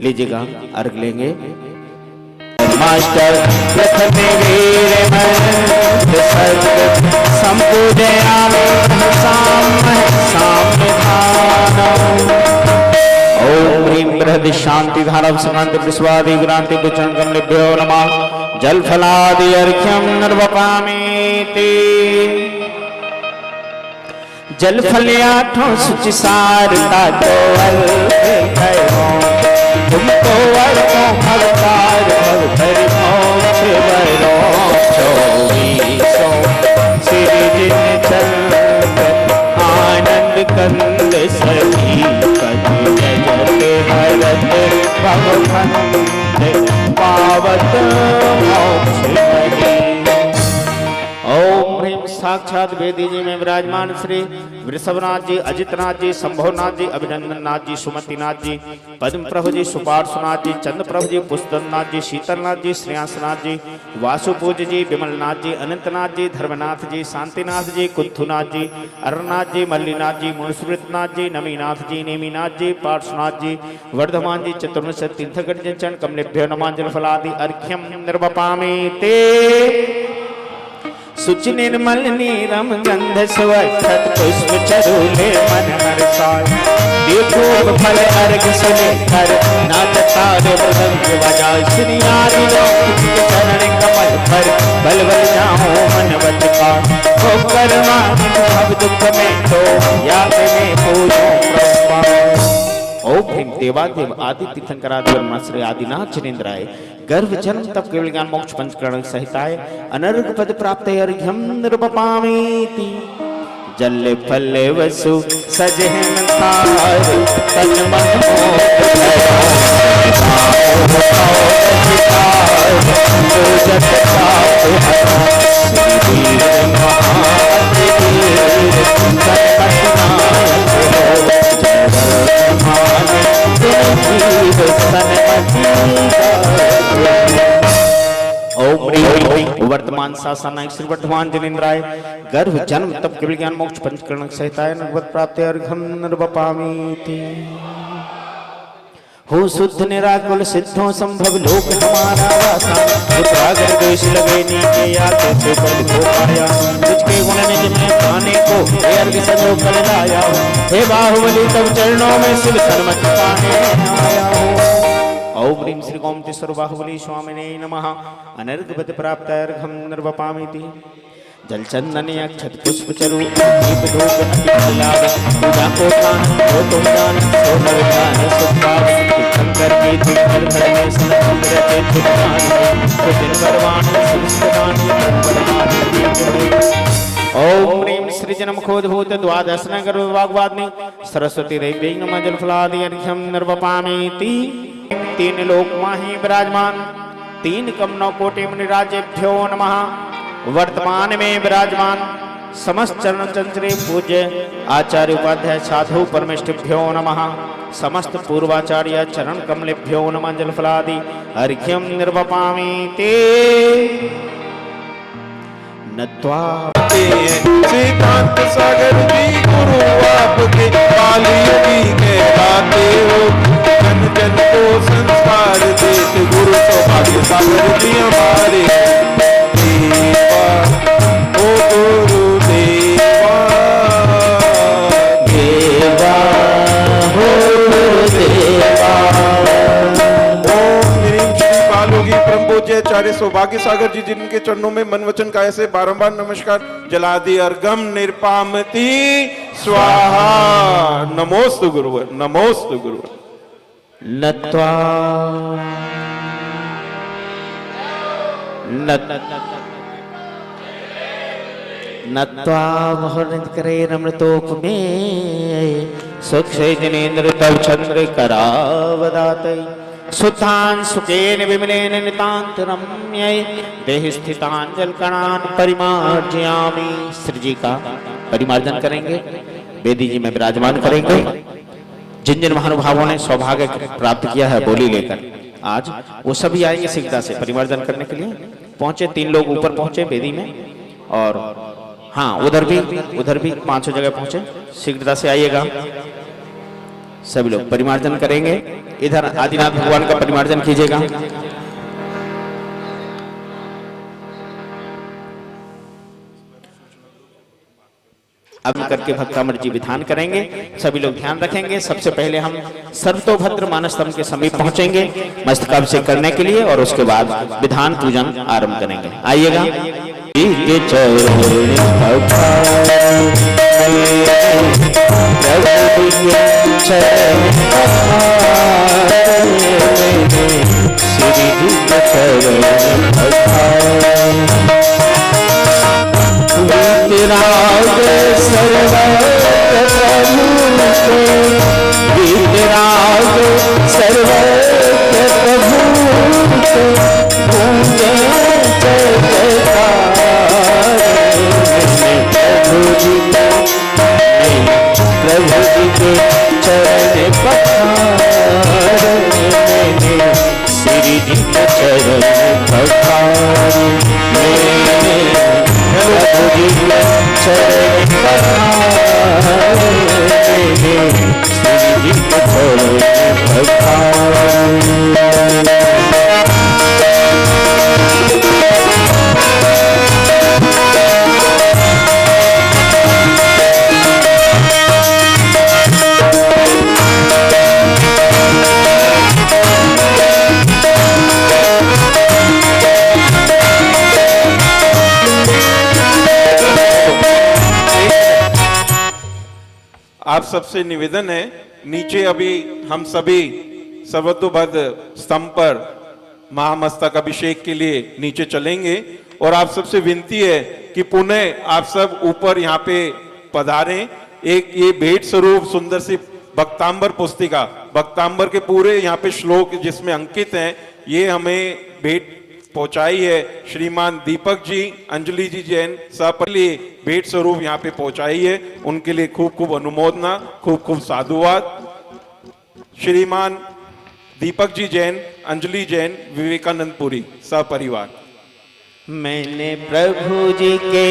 लीजिएगा अर्घ लेंगे। मास्टर प्रथमे वीर मंत्र सर्ग संपूजयामि ओम ह्रीं बृहदि शांति धारा समांत विश्वादि ग्रांति गुचरण कमलेभ्यो नमः। जल फलादि अर्घ्यं निर्वपामीति जल फल्याठों सुचिसार तातो तुमको वर्षों अवतार भवधरि मोक्ष वरो चौबीसों श्री जिन चंद आनंद कंद सभी पद जगते हरत भवखंड पावत मोक्ष मही। ओम ह्रीं साक्षात वेदी जी में विराजमान श्री वृषभनाथ जी, अजितनाथ जी, शंभुनाथ जी, अभिनंदननाथ जी, सुमतिनाथ जी, पद्म प्रभु जी, सुपार्श्वनाथ जी, चंद्र प्रभु जी, पुष्पनाथ जी, शीतलनाथ जी, श्रेयांसनाथ जी, वासुपूज जी, विमलनाथ जी, अनंतनाथ जी, धर्मनाथ जी, शांतिनाथ जी, कुंथुनाथ जी, अरनाथ जी, मल्लीनाथ जी, मुनिस्मृतनाथ जी, नमीनाथ जी, नेमिनाथ जी, पार्श्वनाथ जी, वर्धमान जी, चतुर्दश तीर्थगण चरण कमलेभ्यो नमांजल फलादि अर्घ्यं निर्वपामि ते सुचि निर्मल नीरम गंध सुवक्षत पुष्प चरूले मन हर्षाय देखो फल अर्घ सुने कर नाच तारे मृदंग बजाय श्री आदि लोक चरण कमल पर बल बल जाओ मन वचका हो करवानित भव दुख में तो याद में पूजो प्रभु। ओम ह्रीं देवादेव आदि तीर्थंकरादि ब्रह्माश्रय आदिनाथ जनेन्द्राय गर्भ जन्म तप केवल ज्ञान मोक्ष पंचकरण सहिताय अनर्घ पद प्राप्त अर्घ्यम निर्वपामीति। जल फल वसु सजहन थार तन मन वर्तमान शासनायक श्री वर्धमान जनेन्द्राय गर्भ जन्म तप केवल ज्ञान मोक्ष पंचकरण सहिताय नगवत प्राप्त अर्घम निर्वपामीति। हो शुद्ध निराकुल सिद्धों संभव लोक हमारा वासा पुत्रागर देश लगे नीचे आते से पद को पाया तुझके गुण निज में पाने को हे अर्घ संजो कर लाया हे बाहुबली तब चरणों में शिव सन्मत पाने आया हो। ओम ह्रीं श्री गोमतीश्वर बाहुबली स्वामिने नमः। अनर्घपद प्राप्त अर्घम निर्वपामीति। जल चंदन अक्षत पुष्प चरु दीप धूप अति लाभ पूजा को प्राण हो तुम जान सो नर ज्ञान सुभाव शंकर की तीर्थर घर में संत रहते चित्तान तो दिन परवान सुस्तान। ओम ह्रीं सृजन मुखोद्भूत द्वादश नगर वाग्वाग्नि सरस्वती देवी नमः जल फलादि अर्घ्यम निर्वपामीति। तीन लोक माहि विराजमान तीन कमनौ कोटि मुनिराजेभ्यो नमः। वर्तमान में विराजमान समस्त चरण चंचरे पूज्य आचार्य उपाध्याय साधु परमेष्ठिभ्यो नमः। समस्त पूर्वाचार्य चरण कमलेभ्यो नमः जल फलादि अर्घ्यम निर्वपामीति। नत्वा श्रीकांत सागर जी गुरु आपके कालियोगी के गाते हो जन जन को संस्कार देते गुरु सौभाग्य सागर जी हमारे देवा ओ गुरु देवा देवा हो देवा। ओम ह्रीं श्री बालोगी परम पूज्य आचार्य सौभाग्य सागर जी जिनके चरणों में मन वचन काया से बारंबार नमस्कार जलादि अर्घम निर्पामति स्वाहा। नमोस्तु गुरुवर नमोस्तु गुरुवर। नत्वा नत्वा बहुनित करे नम्रतोपमे सुक्षय जनेन्द्र तव चंद्र करावदाते सुतान सुकेन विमलेन नितांत रम्य देह स्थितान जल कणान परिमार्जयामि। श्री जी का परिमार्जन करेंगे वेदी जी में विराजमान करेंगे। जिन जिन महानुभावों ने सौभाग्य प्राप्त किया है बोली लेकर आज वो सभी आएंगे शीघ्रता से परिमार्जन करने के लिए। पहुंचे तीन लोग ऊपर पहुंचे वेदी में और हाँ उधर भी 500 जगह पहुंचे शीघ्रता से आइएगा। सभी लोग परिमार्जन करेंगे। इधर आदिनाथ भगवान का परिमार्जन कीजिएगा। अब करके भक्तामर जी विधान करेंगे। सभी लोग ध्यान रखेंगे। सबसे पहले हम सर्वतोभद्र मानस्तंभ के समीप पहुंचेंगे मस्तकाभिषेक करने के लिए और उसके बाद विधान पूजन आरंभ करेंगे। आइएगा। वीतराग सर्वत्र प्रभु गूंजे जय जयकार। प्रभु जी के चरण पखार श्री जी के चरण पखार। आप सबसे निवेदन है, नीचे अभी हम सभी सर्वतोभद्र स्तंभ पर महामस्तक अभिषेक के लिए नीचे चलेंगे और आप सबसे विनती है कि पुनः आप सब ऊपर यहाँ पे पधारें। एक ये भेंट स्वरूप सुंदर सी भक्तांबर पुस्तिका, भक्तांबर के पूरे यहाँ पे श्लोक जिसमें अंकित हैं, ये हमें भेंट पहुंचाई है श्रीमान दीपक जी, अंजलि जी जैन सपली भेंट स्वरूप यहाँ पे पहुंचाई है। उनके लिए खूब खूब अनुमोदना, खूब खूब साधुवाद। श्रीमान दीपक जी जैन, अंजलि जैन, विवेकानंदपुरी सपरिवार। मैंने प्रभु जी के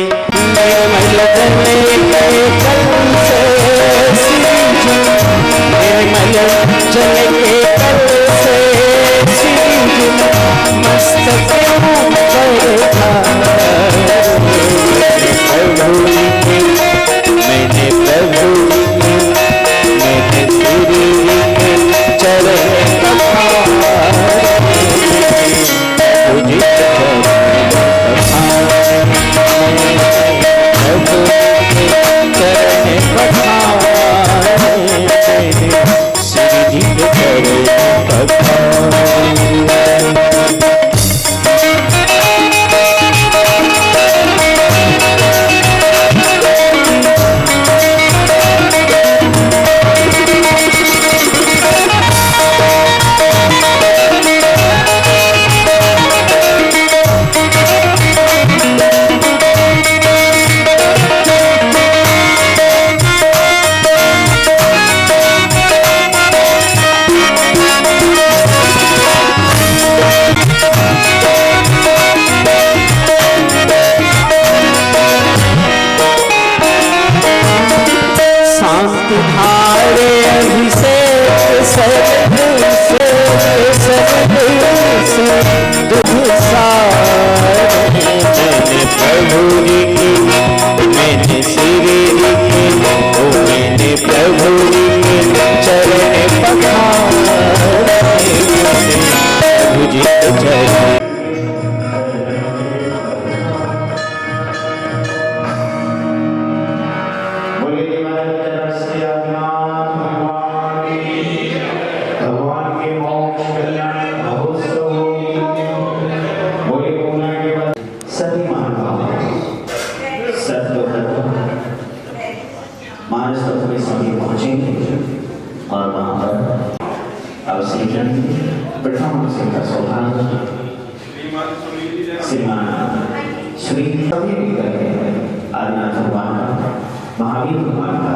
महावीर भगवान का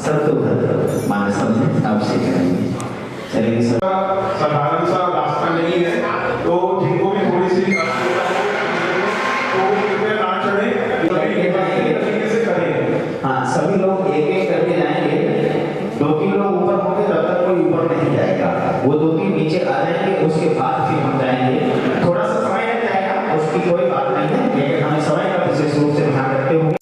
सर्वतोभद्र मानस अभिषेक करेंगे। चलिए साधारण सा रास्ता नहीं है, तो जिनको भी थोड़ी सी हाँ, सभी लोग एक एक करके जाएंगे। 2-3 लोग ऊपर होंगे तब तक कोई ऊपर नहीं जाएगा। वो 2-3 नीचे आ जाएंगे, उसके बाद फिर हम जाएंगे। थोड़ा सा समय लग जाएगा, उसकी कोई बात नहीं है, लेकिन हमें समय का विशेष रूप से ध्यान रखते हुए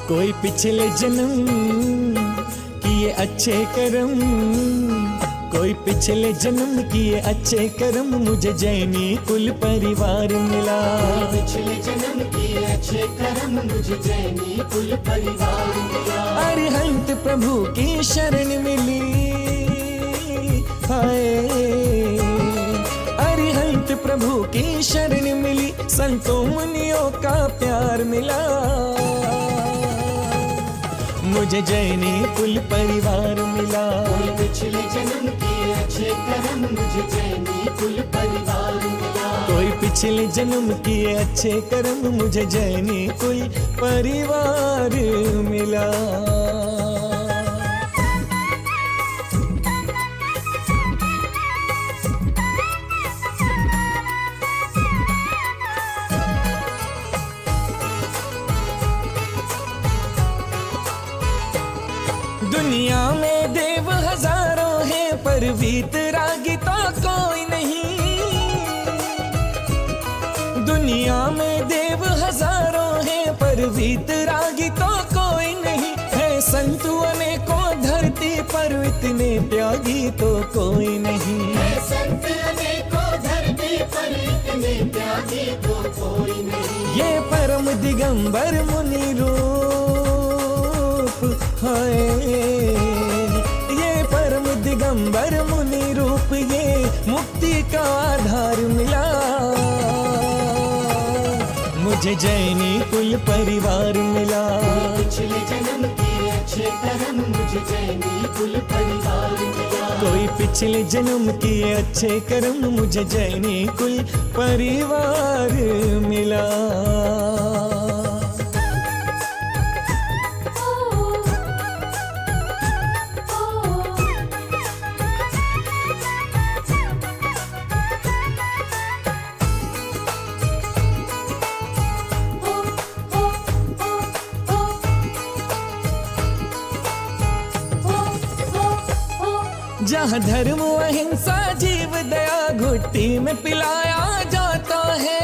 कोई पिछले जन्म किए अच्छे कर्म, कोई पिछले जन्म किए अच्छे कर्म, मुझे जैनी कुल परिवार मिला। पिछले जन्म किए अच्छे कर्म, मुझे जैनी कुल परिवार मिला। अरिहंत प्रभु की शरण मिली, हाय अरिहंत प्रभु की शरण मिली, संतों मुनियों का प्यार मिला। मुझे जैनी कुल परिवार मिला। पिछले जन्म किए अच्छे कर्म, मुझे जैनी कुल परिवार मिला। कोई पिछले जन्म किए अच्छे कर्म, मुझे जैनी कुल परिवार मिला। दुनिया में देव हजारों हैं, पर वीतरागी तो कोई नहीं। वीतरागी तो कोई नहीं है, संतु अनेकों धरती पर इतने त्यागी तो कोई नहीं। संत अनेकों धरती पर इतने त्यागी तो कोई नहीं। ये परम दिगंबर मुनि रूप है, ये परम दिगंबर मुनि रूप, ये मुक्ति का आधार मिला। मुझे जैनी कुल परिवार मिला। पिछले जन्म के अच्छे कर्म मुझे जैनी कुल परिवार मिला। कोई पिछले जन्म किए अच्छे कर्म मुझे जैनी कुल परिवार मिला। जहाँ धर्म अहिंसा जीव दया घुट्टी में पिलाया जाता है,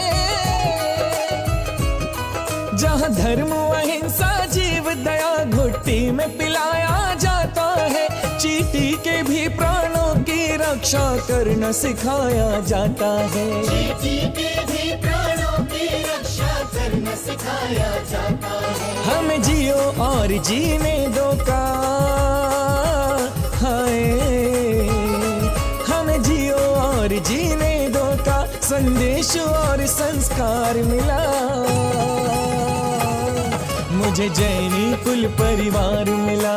जहाँ धर्म अहिंसा जीव दया घुट्टी में पिलाया जाता है, चींटी के भी प्राणों की रक्षा करना सिखाया जाता है। चींटी के भी प्राणों की रक्षा करना सिखाया जाता है। हमें जियो और जीने दो का हमें जियो और जीने दो का संदेश और संस्कार मिला। मुझे जैनी कुल परिवार मिला।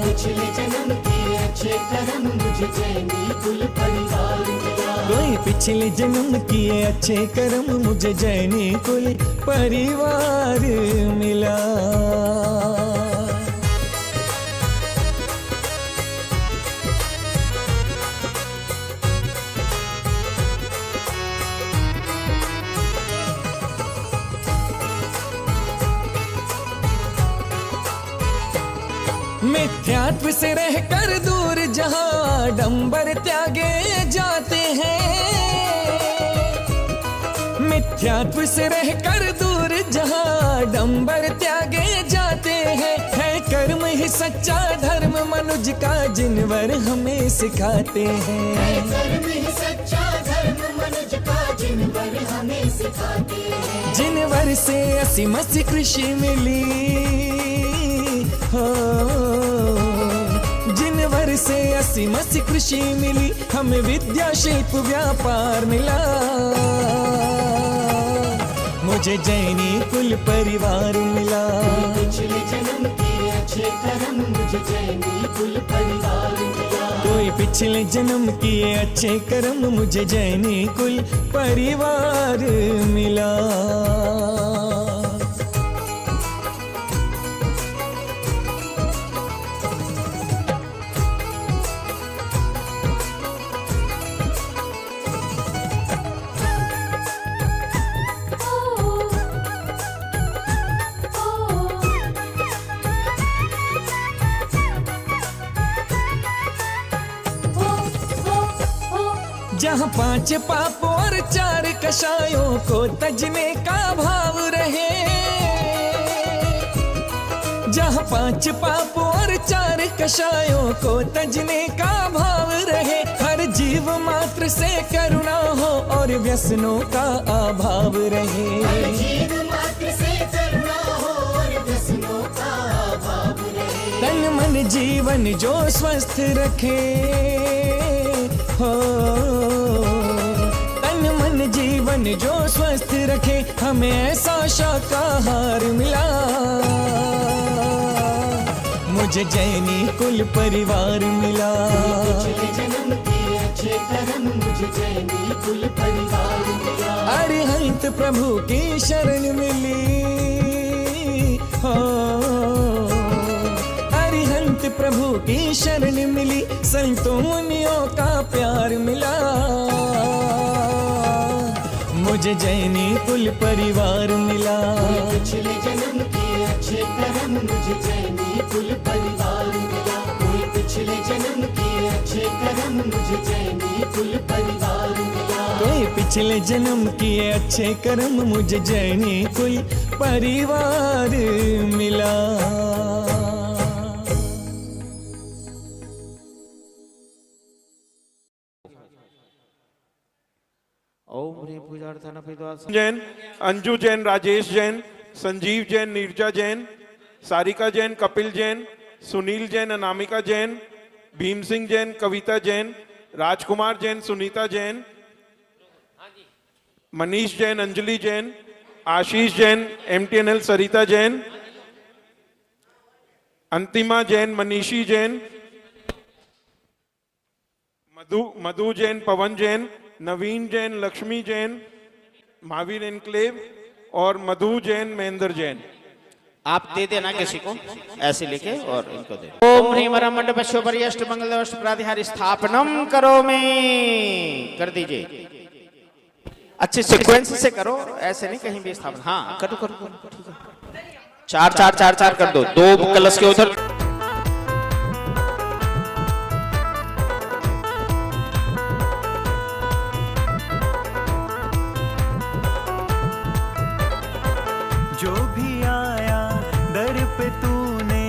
पिछले जन्म के अच्छे कर्म मुझे जैनी कुल परिवार मिला। कोई पिछले जन्म किए अच्छे कर्म मुझे जैनी कुल परिवार मिला। मिथ्यात्व से रहकर दूर जहाँ आडंबर त्यागे जाते हैं, मिथ्यात्व से रहकर दूर जहाँ आडंबर त्यागे जाते हैं, है कर्म ही सच्चा धर्म मनुज का जिनवर हमें सिखाते हैं। कर्म ही सच्चा धर्म मनुज का जिनवर हमें सिखाते हैं। जिनवर से असीमत कृषि मिली हो, जिनवर से असीमत कृषि मिली, हमें विद्या शिल्प व्यापार मिला। मुझे जैनी कुल परिवार मिला। पिछले जन्म के अच्छे कर्म मुझे जैनी कुल परिवार मिला। कोई पिछले जन्म किए अच्छे कर्म मुझे जैनी कुल परिवार मिला। जहाँ 5 पाप और 4 कषायों को तजने का भाव रहे, जहाँ 5 पाप और 4 कषायों को तजने का भाव रहे, हर जीव मात्र से करुणा हो और व्यसनों का अभाव रहे। हर जीव मात्र से करुणा हो और व्यसनों का अभाव रहे। तन मन जीवन जो स्वस्थ रखे हो, तन मन जीवन जो स्वस्थ रखे, हमें ऐसा शाकाहार मिला। मुझे जैनी कुल परिवार मिला। पिछले जन्म के अच्छे कर्म मुझे जैनी कुल परिवार मिला। अरिहंत प्रभु की शरण मिली हो, अरिहंत प्रभु की शरण मिली, संतों मुनियों का प्यार मिला। मुझे जैनी कुल परिवार मिला। पिछले जन्म के अच्छे कर्म मुझे जैनी कुल परिवार मिला। कोई पिछले जन्म के अच्छे कर्म मुझे जैनी कुल परिवार मिला। कोई पिछले जन्म किए अच्छे कर्म मुझे जैनी कोई परिवार मिला। ओम ह्रीं पूजार्थना पितृवात्स जैन, अंजू जैन, राजेश जैन, संजीव जैन, नीरजा जैन, सारिका जैन, कपिल जैन, सुनील जैन, अनामिका जैन, भीम सिंह जैन, कविता जैन, राजकुमार जैन, सुनीता जैन, मनीष जैन, अंजलि जैन, आशीष जैन, MTNL सरिता जैन, अंतिमा जैन, मनीषी जैन, मधु जैन, पवन जैन, नवीन जैन, लक्ष्मी जैन, महावीर एनक्लेव और मधु जैन, महेंद्र जैन। आप दे देना किसी को ऐसे लेके और इनको दे। ओम ह्रीं वरम मंडपस्योपरि अष्ट मंगलदोष प्रातिहारी स्थापनम करो में कर दीजिए। अच्छे सीक्वेंस से करो, ऐसे नहीं कहीं भी स्थापना। हाँ करो करो करो, ठीक है। चार चार चार चार कर दो, दो कलश के उधर। जो भी आया दर पे तूने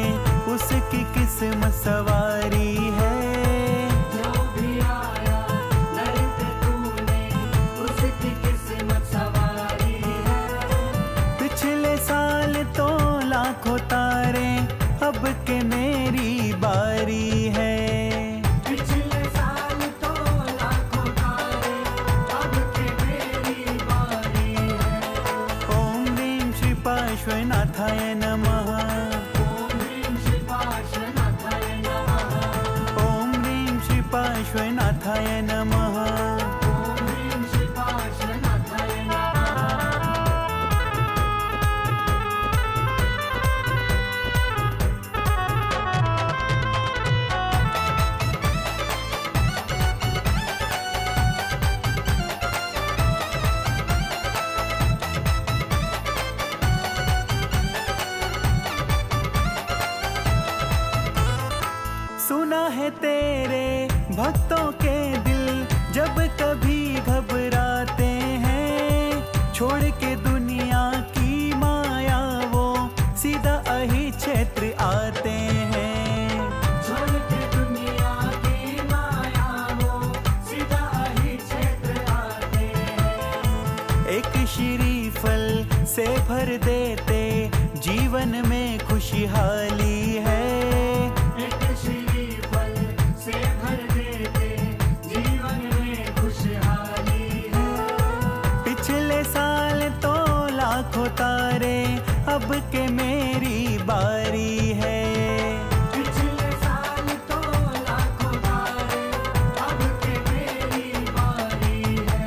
उसकी किस्मत सवारी है। जो भी आया दर पे तूने उसकी किस्मत सवारी है। पिछले साल तो लाखों तारे अब के मेरी बारी है। पिछले साल तो लाखों तारे अब के मेरी बारी है। ओम ह्रीं श्री पार्श्वनाथाय नमः। ओम ह्रीं श्री पार्श्वनाथाय नमः। ओम ह्रीं श्री पार्श्वनाथाय नमः। ओम ह्रीं श्री पार्श्वनाथाय नमः। सुना है तेरे भक्तों के दिल जब कभी घबराते हैं। छोड़ के दुनिया की माया वो सीधा अही क्षेत्र आते हैं। छोड़ के दुनिया की माया वो सीधा ही क्षेत्र आते हैं। एक श्रीफल से भर देते जीवन में खुशहाली है। एक श्रीफल से भर देते जीवन में खुशहाली है। पिछले साल तो लाखों तारे अब के मेरी बारी है। पिछले साल तो लाखों तारे अब के मेरी बारी है।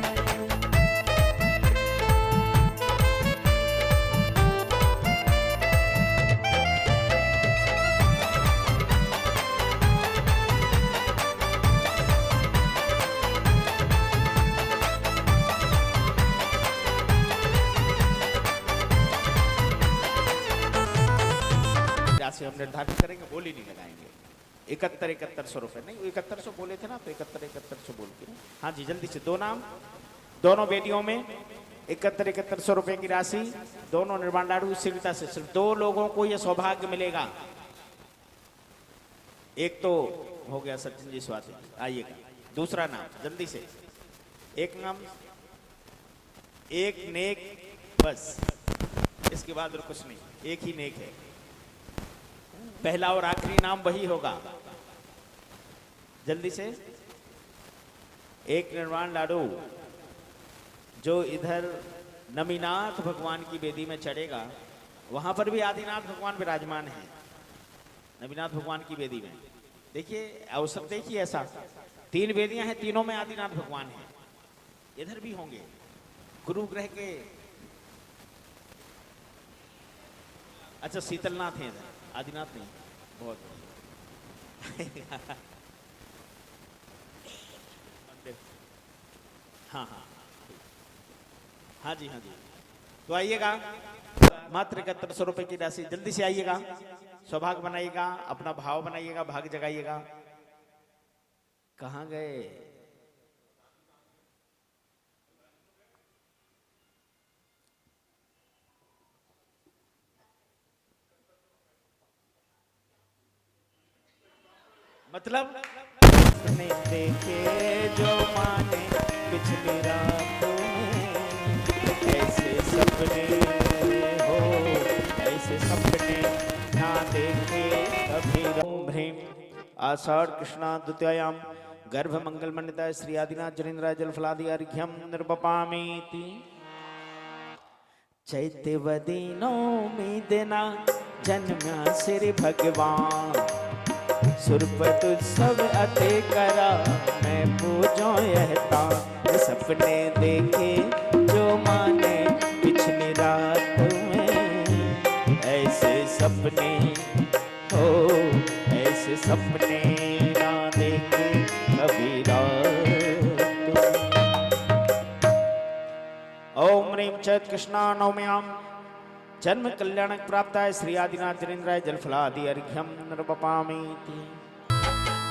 राशि हम निर्धारित करेंगे, बोली नहीं लगाएंगे। 71-7100 रुपए नहीं, 7100 बोले थे ना, तो 71-7100 बोल के। हाँ जी जल्दी से, दो नाम दोनों बेटियों में 71-7100 रुपए की राशि, दोनों निर्माण लाडू शीघ्रता से। सिर्फ दो लोगों को यह सौभाग्य मिलेगा। एक तो हो गया सचिन जी स्वाति, आइएगा। दूसरा नाम जल्दी से, एक नाम एक नेक, बस इसके बाद और कुछ नहीं, एक ही नेक है। पहला और आखिरी नाम वही होगा। जल्दी से, एक निर्वाण लाडू जो इधर नमीनाथ भगवान की वेदी में चढ़ेगा, वहां पर भी आदिनाथ भगवान विराजमान है। नमीनाथ भगवान की वेदी में देखिए, अवसर देखिए ऐसा, 3 वेदियां हैं, तीनों में आदिनाथ भगवान है। इधर भी होंगे गुरु ग्रह के, अच्छा शीतलनाथ है इधर, आदिनाथ नहीं। बहुत हाँ हाँ हाँ जी हाँ जी। तो आइएगा, मात्र 7100 रुपए की राशि, जल्दी से आइएगा। सौभाग्य बनाइएगा, अपना भाव बनाइएगा, भाग जगाइएगा। कहाँ गए? मतलब सपने देखे जो माने पिछली रातों में, ऐसे सपने हो, ऐसे सपने ना देखे कभी। ओम ह्रीं आषाढ़ कृष्णा द्वितीयायां गर्भ मंगल मंडिता श्री आदिनाथ जनेन्द्राय जलफलादि अर्घ्यम निर्वपामीति। चैत्यवदी नौमी दिना जन्म्या श्री भगवान, सुरपतुत्सव अते करा मैं पूजो यह तान। सपने देखे जो माने पिछली रात में, ऐसे सपने हो, ऐसे सपने ना देखे कभी रात में। ओम ह्रीं चैत कृष्णा नवम्यां जन्म कल्याणक प्राप्ताय श्री आदिनाथ जनेन्द्राय जलफलादि अर्घ्यम निर्वपामीति।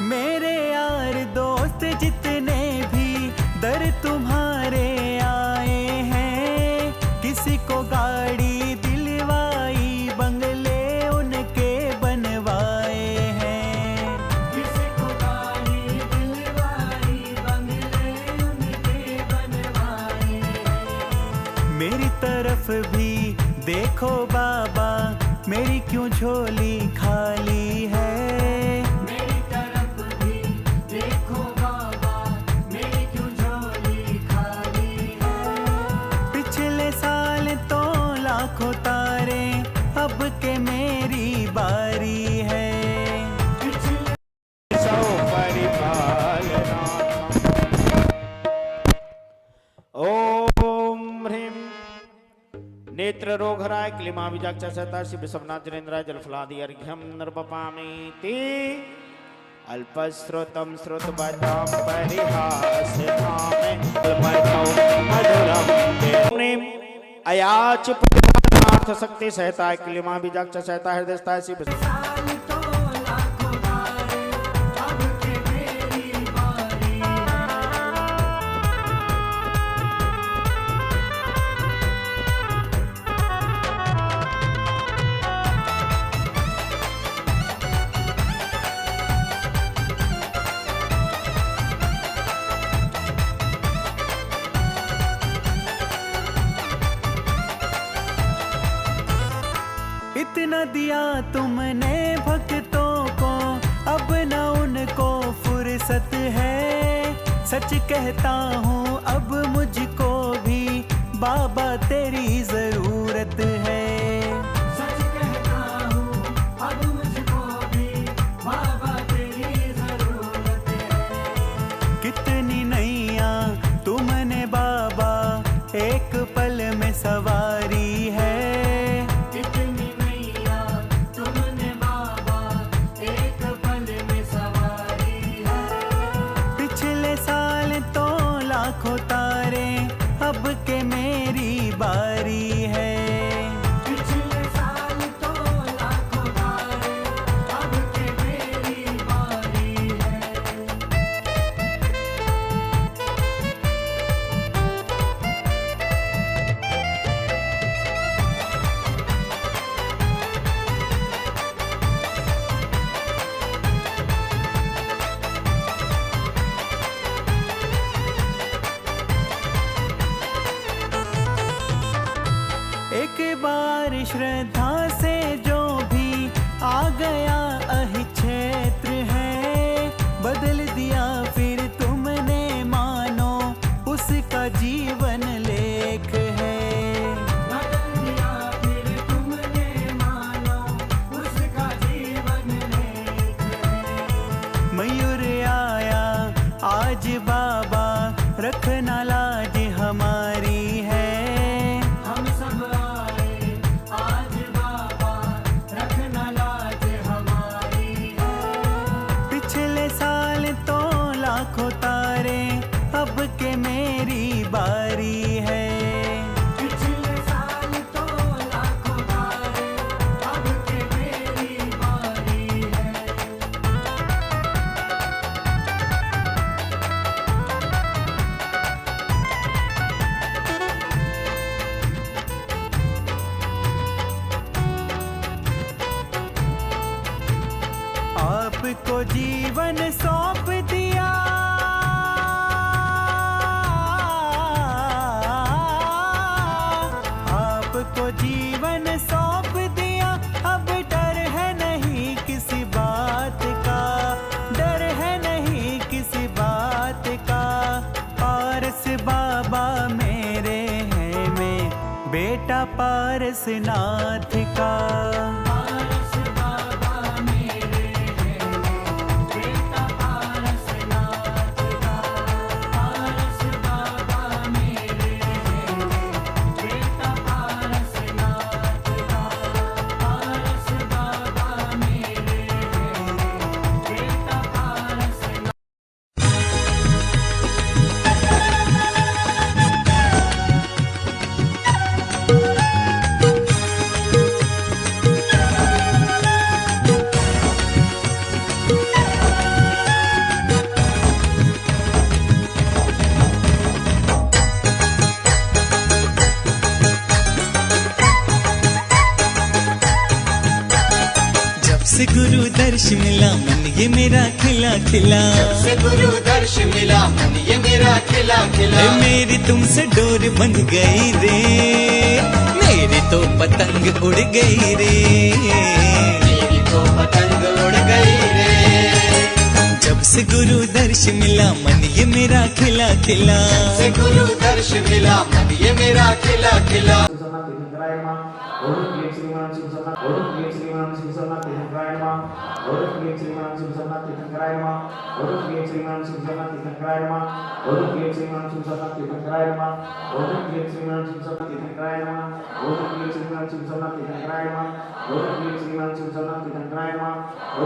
मेरे यार दोस्त जितने भी दर तुम्हारे आए हैं, किसी को गाड़ी दिलवाई बंगले उनके बनवाए हैं, किसी को गाड़ी दिलवाई बंगले उनके बनवाए हैं। मेरी तरफ भी देखो बाबा, मेरी क्यों झोली खाली है। मेरी तरफ भी देखो बाबा, मेरी क्यों झोली खाली है। पिछले साल तो लाखों तारे, अब के मेरी बारी है। सौ परिपालना। ओम ह्रीं नेत्र रोगहराय क्लीमा विजाक्षा सहता श्री विश्वनाथ जनेन्द्राय जलफलादि अर्घ्यम निर्वपामीति। अल्पश्रुतम श्रुतवतां परिहासधामे मधुरम देव। अयाच परिपालनार्थ शक्ति सहता क्लीमा विजाक्षा सहता हृदयस्था श्री इतना दिया तुमने भक्तों को, अब न उनको फुर्सत है। सच कहता हूँ अब मुझको भी बाबा तेरी जरूरत है। सच कहता हूँ अब मुझको भी बाबा तेरी जरूरत है। कितनी नैया तुमने बाबा एक पल में सवारी है। तारे अब के मेरी बारी है। पिछले साल तो लाखों तारे, अब के मेरी बारी है। एक बार श्रद्धा से जो भी आ गया अहि क्षेत्र है, बदल दिया फिर तुमने मानो उसका जीवन लेख है। बदल दिया फिर तुमने मानो उसका जीवन लेख है। मयूर आया आज बाबा, रखना लाज हमारी है। लाखों तारे अब के मेरी बारी है। पिछले साल तो लाखों तारे, अब के मेरी बारी है। आपको जीवन सौंप दिया, आपको जीवन सौंप दिया। अब डर है नहीं किसी बात का, डर है नहीं किसी बात का। पारस बाबा मेरे हैं, मैं बेटा पारसनाथ का। से गुरु दर्श मिला मन ये मेरा खिला खिला, से गुरु दर्श मिला मन ये मेरा खिला खिला। मेरी तुमसे डोर बंध गई रे, मेरी तो पतंग उड़ गई रे, मेरी तो पतंग उड़ गई रे। जब से गुरु दर्श मिला मन ये मेरा खिला खिला, से गुरु दर्श मिला मन ये मेरा खिला खिला। ओम ह्रीं क्लीं श्रीमन् शिवसन्नाथ तीर्थंकराय नमः। ओम क्लीं श्रीमन् शिवसन्नाथ तीर्थंकराय नमः। ओम क्लीं श्रीमन् शिवसन्नाथ तीर्थंकराय नमः। क्लीं श्रीमन् शिवसन्नाथ तीर्थंकराय नमः। ओम क्लीं श्रीमन् शिवसन्नाथ तीर्थंकराय नमः। ओम क्लीं श्रीमन् शिवसन्नाथ तीर्थंकराय नमः। ओम क्लीं श्रीमन् शिवसन्नाथ तीर्थंकराय नमः। श्रीमन् शिवसन्नाथ तीर्थंकराय नमः।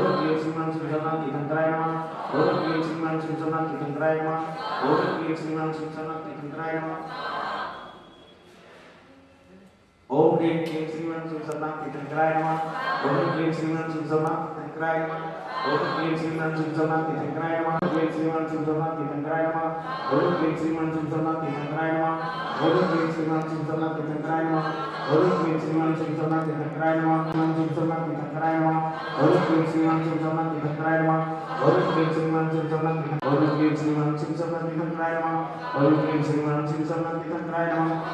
ओम क्लीं श्रीमन् शिवसन्नाथ तीर्थंकराय नमः। ओम क्लीं श्रीमन् शिवसन्नाथ तीर्थंकराय नमः। ओम क्लीं श्रीमन् शिवसन्नाथ तीर्थंकराय नमः।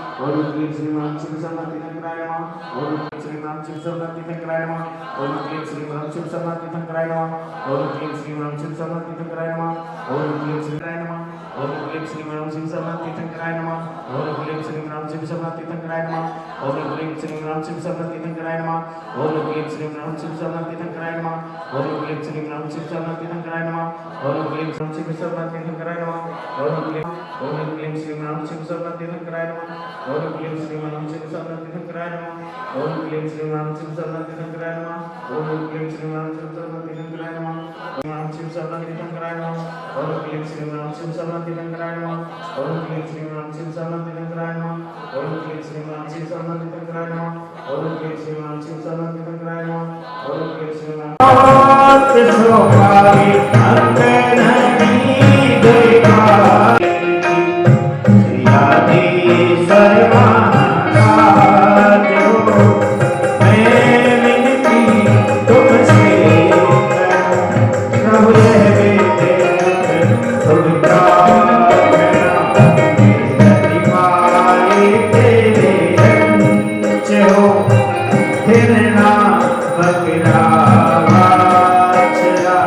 ओम क्लीं श्रीमन् शिवसन्नाथ तीर्थंकराय नमः। ओम क्लीं श्रीमन् शिवसन्नाथ तीर्थंकराय नमः। ओम क्लीं श्रीमन् शिवसन्नाथ तीर्थंकराय नमः। ओम क्लीं श्रीमन् शिवसन्नाथ तीर्थंकराय नमः। ओम क्लीं श्रीमन् शिवसन्नाथ तीर्थंकराय नमः। ओम क्लीं श्रीराय नमः। ओम क्लीं श्रीमन् शिवसन्नाथ तीर्थंकराय नमः। ओम क्लीं श्रीमन् शिवसन्नाथ तीर्थंकराय नमः। ओम क्लीं श्रीमन् शिवसन्नाथ तीर्थंकराय नमः। ओम क्लीं श्रीमन् शिवसन्नाथ तीर्थंकराय नमः। ओम क्लीं श्रीमन् शिवसन्नाथ तीर्थंकराय नमः। ओम क्लीं शिवसन्नाथ तीर्थंकराय नमः। ओम क्लीं श्रीमन् शिवसन्नाथ तीर्थंकराय नमः। ओम क्लीं श्रीमन् शिवसन्नाथ तीर्थंकराय नमः। ओम क्लीं श्रीमन् शिवसन्नाथ तीर्थंकराय नमः। ओम क्लीं श्रीमन् शिवसन्नाथ तीर्थंकराय नमः। श्रीमन् शिवसन्नाथ तीर्थंकराय नमः। ओम क्लीं श्रीमन् शिवसन्नाथ तीर्थंकराय नमः। ओम क्लीं श्रीमन् शिवसन्नाथ तीर्थंकराय नमः। ओम क्लीं श्रीमन् शिवसन्नाथ तीर्थंकराय नमः। ओम क्लीं श्रीमन् शिवसन्नाथ तीर्थंकराय नमः। ओम क्लीं श्रीमन् बकरा वाछड़ा,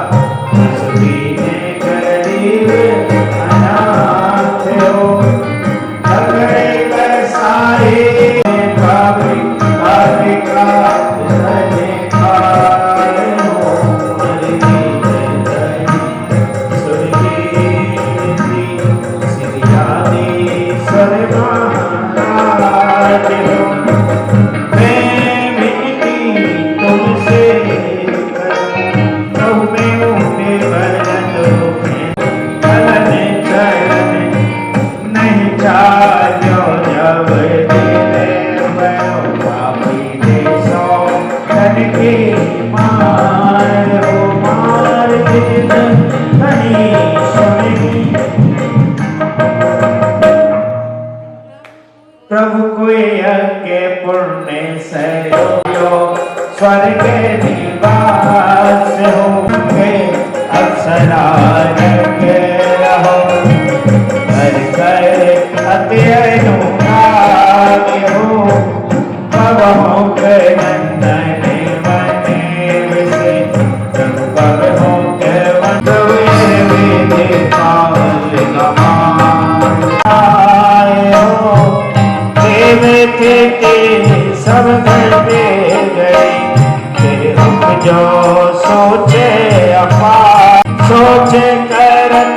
सभी ने कर दी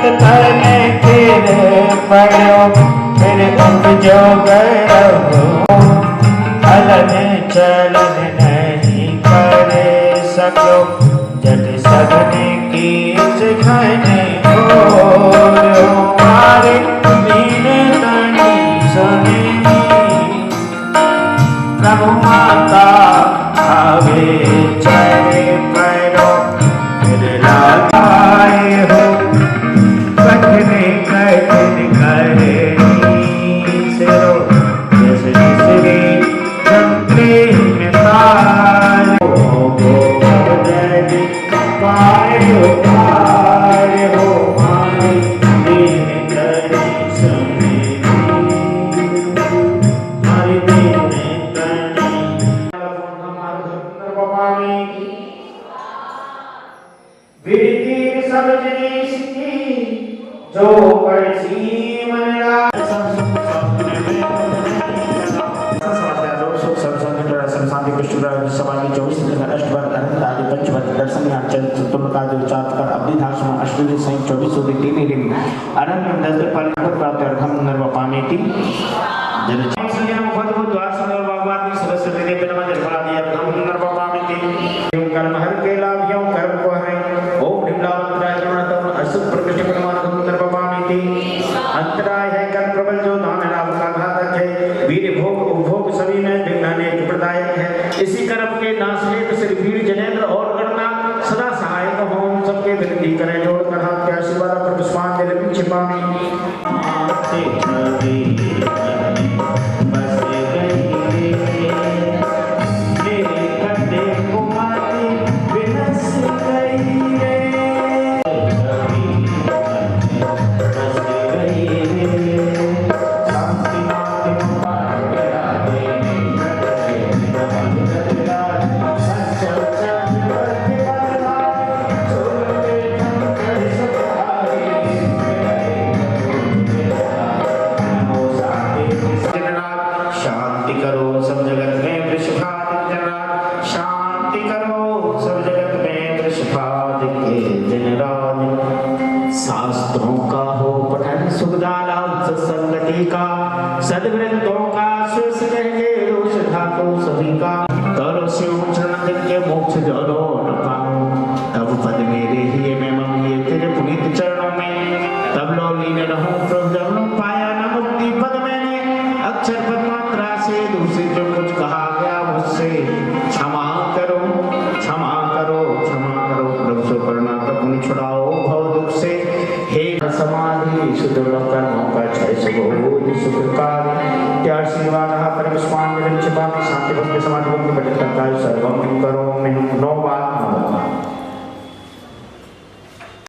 जगत तने फिर पड़ो फिर उपजो गर्व हलन चलन नहीं करे सको जट सगने कीच घने घोर मारे मीन तनी सुने प्रभु माता आवे चरे परो फिर लगाए हो कठने कठन करे सिरो जैसे श्री चंद्रे में तारो जय पाए हो मारे दीन करी समय मारे दीन विधि समझनी सीखी जो पढ़ी मनरा शांति पुष्टि समाधि 24 अष्टवर अनंत आदि पंचवर दर्शन अवधि धाम अष्टमी संयुक्त 24 सूर्य तीन दिन अनंत दस पाल प्राप्त अर्घम नर्व पामेति जन संजन मुखद द्वार संदर भगवान सरस्वती देवी नमः निर्मला दी अर्घम नर्व पामेति कर्म हर के लाभ यो कर्म को हरे ओम निम्लावंतराय नमः अशुभ प्रकृति परमान अर्घम नर्व पामेति अंतराय है कर्म प्रबल जो दान लाभ का घातक है वीर भोग उपभोग सभी में विघ्न प्रदायक है इसी कर्म के नाशलेत श्री वीर जनेन्द्र और गणना सदा सहायक हो सबके विनती करें जोड़ कर हाथ के आशीर्वाद पर पुष्पांजलि दिल छिपामी शांति करो सब जगत में वृषभादित्य जनराज शांति करो सब जगत में वृषभादित्य जनराज शास्त्रों का हो पठन सुखदा लाभ सत्संगति का सद्वृत्तों का सुस कहेंगे दोष धातु सभी का करो शिव चरण के मोक्ष जलो न पाऊं तब पद मेरे ही मैं मंगे तेरे पुनीत चरणों में तब लो लीन रहूं प्रभु जब लो पाया न मुक्ति पद मैंने अक्षर पद मात्रा से दूसरे जो कुछ कहा गया मुझसे क्षमा करो क्षमा करो क्षमा करो प्रभु से करुणा कर पुण्य छुड़ाओ भव दुख से हे समाधि सुदुर्लभ कर्मों का क्षय सुबोध सुख का त्याग सेवा रहा परमेश्वर में छिपा शांति भक्ति समाधि भक्ति पठित करता है सर्वम करो मैं नो बात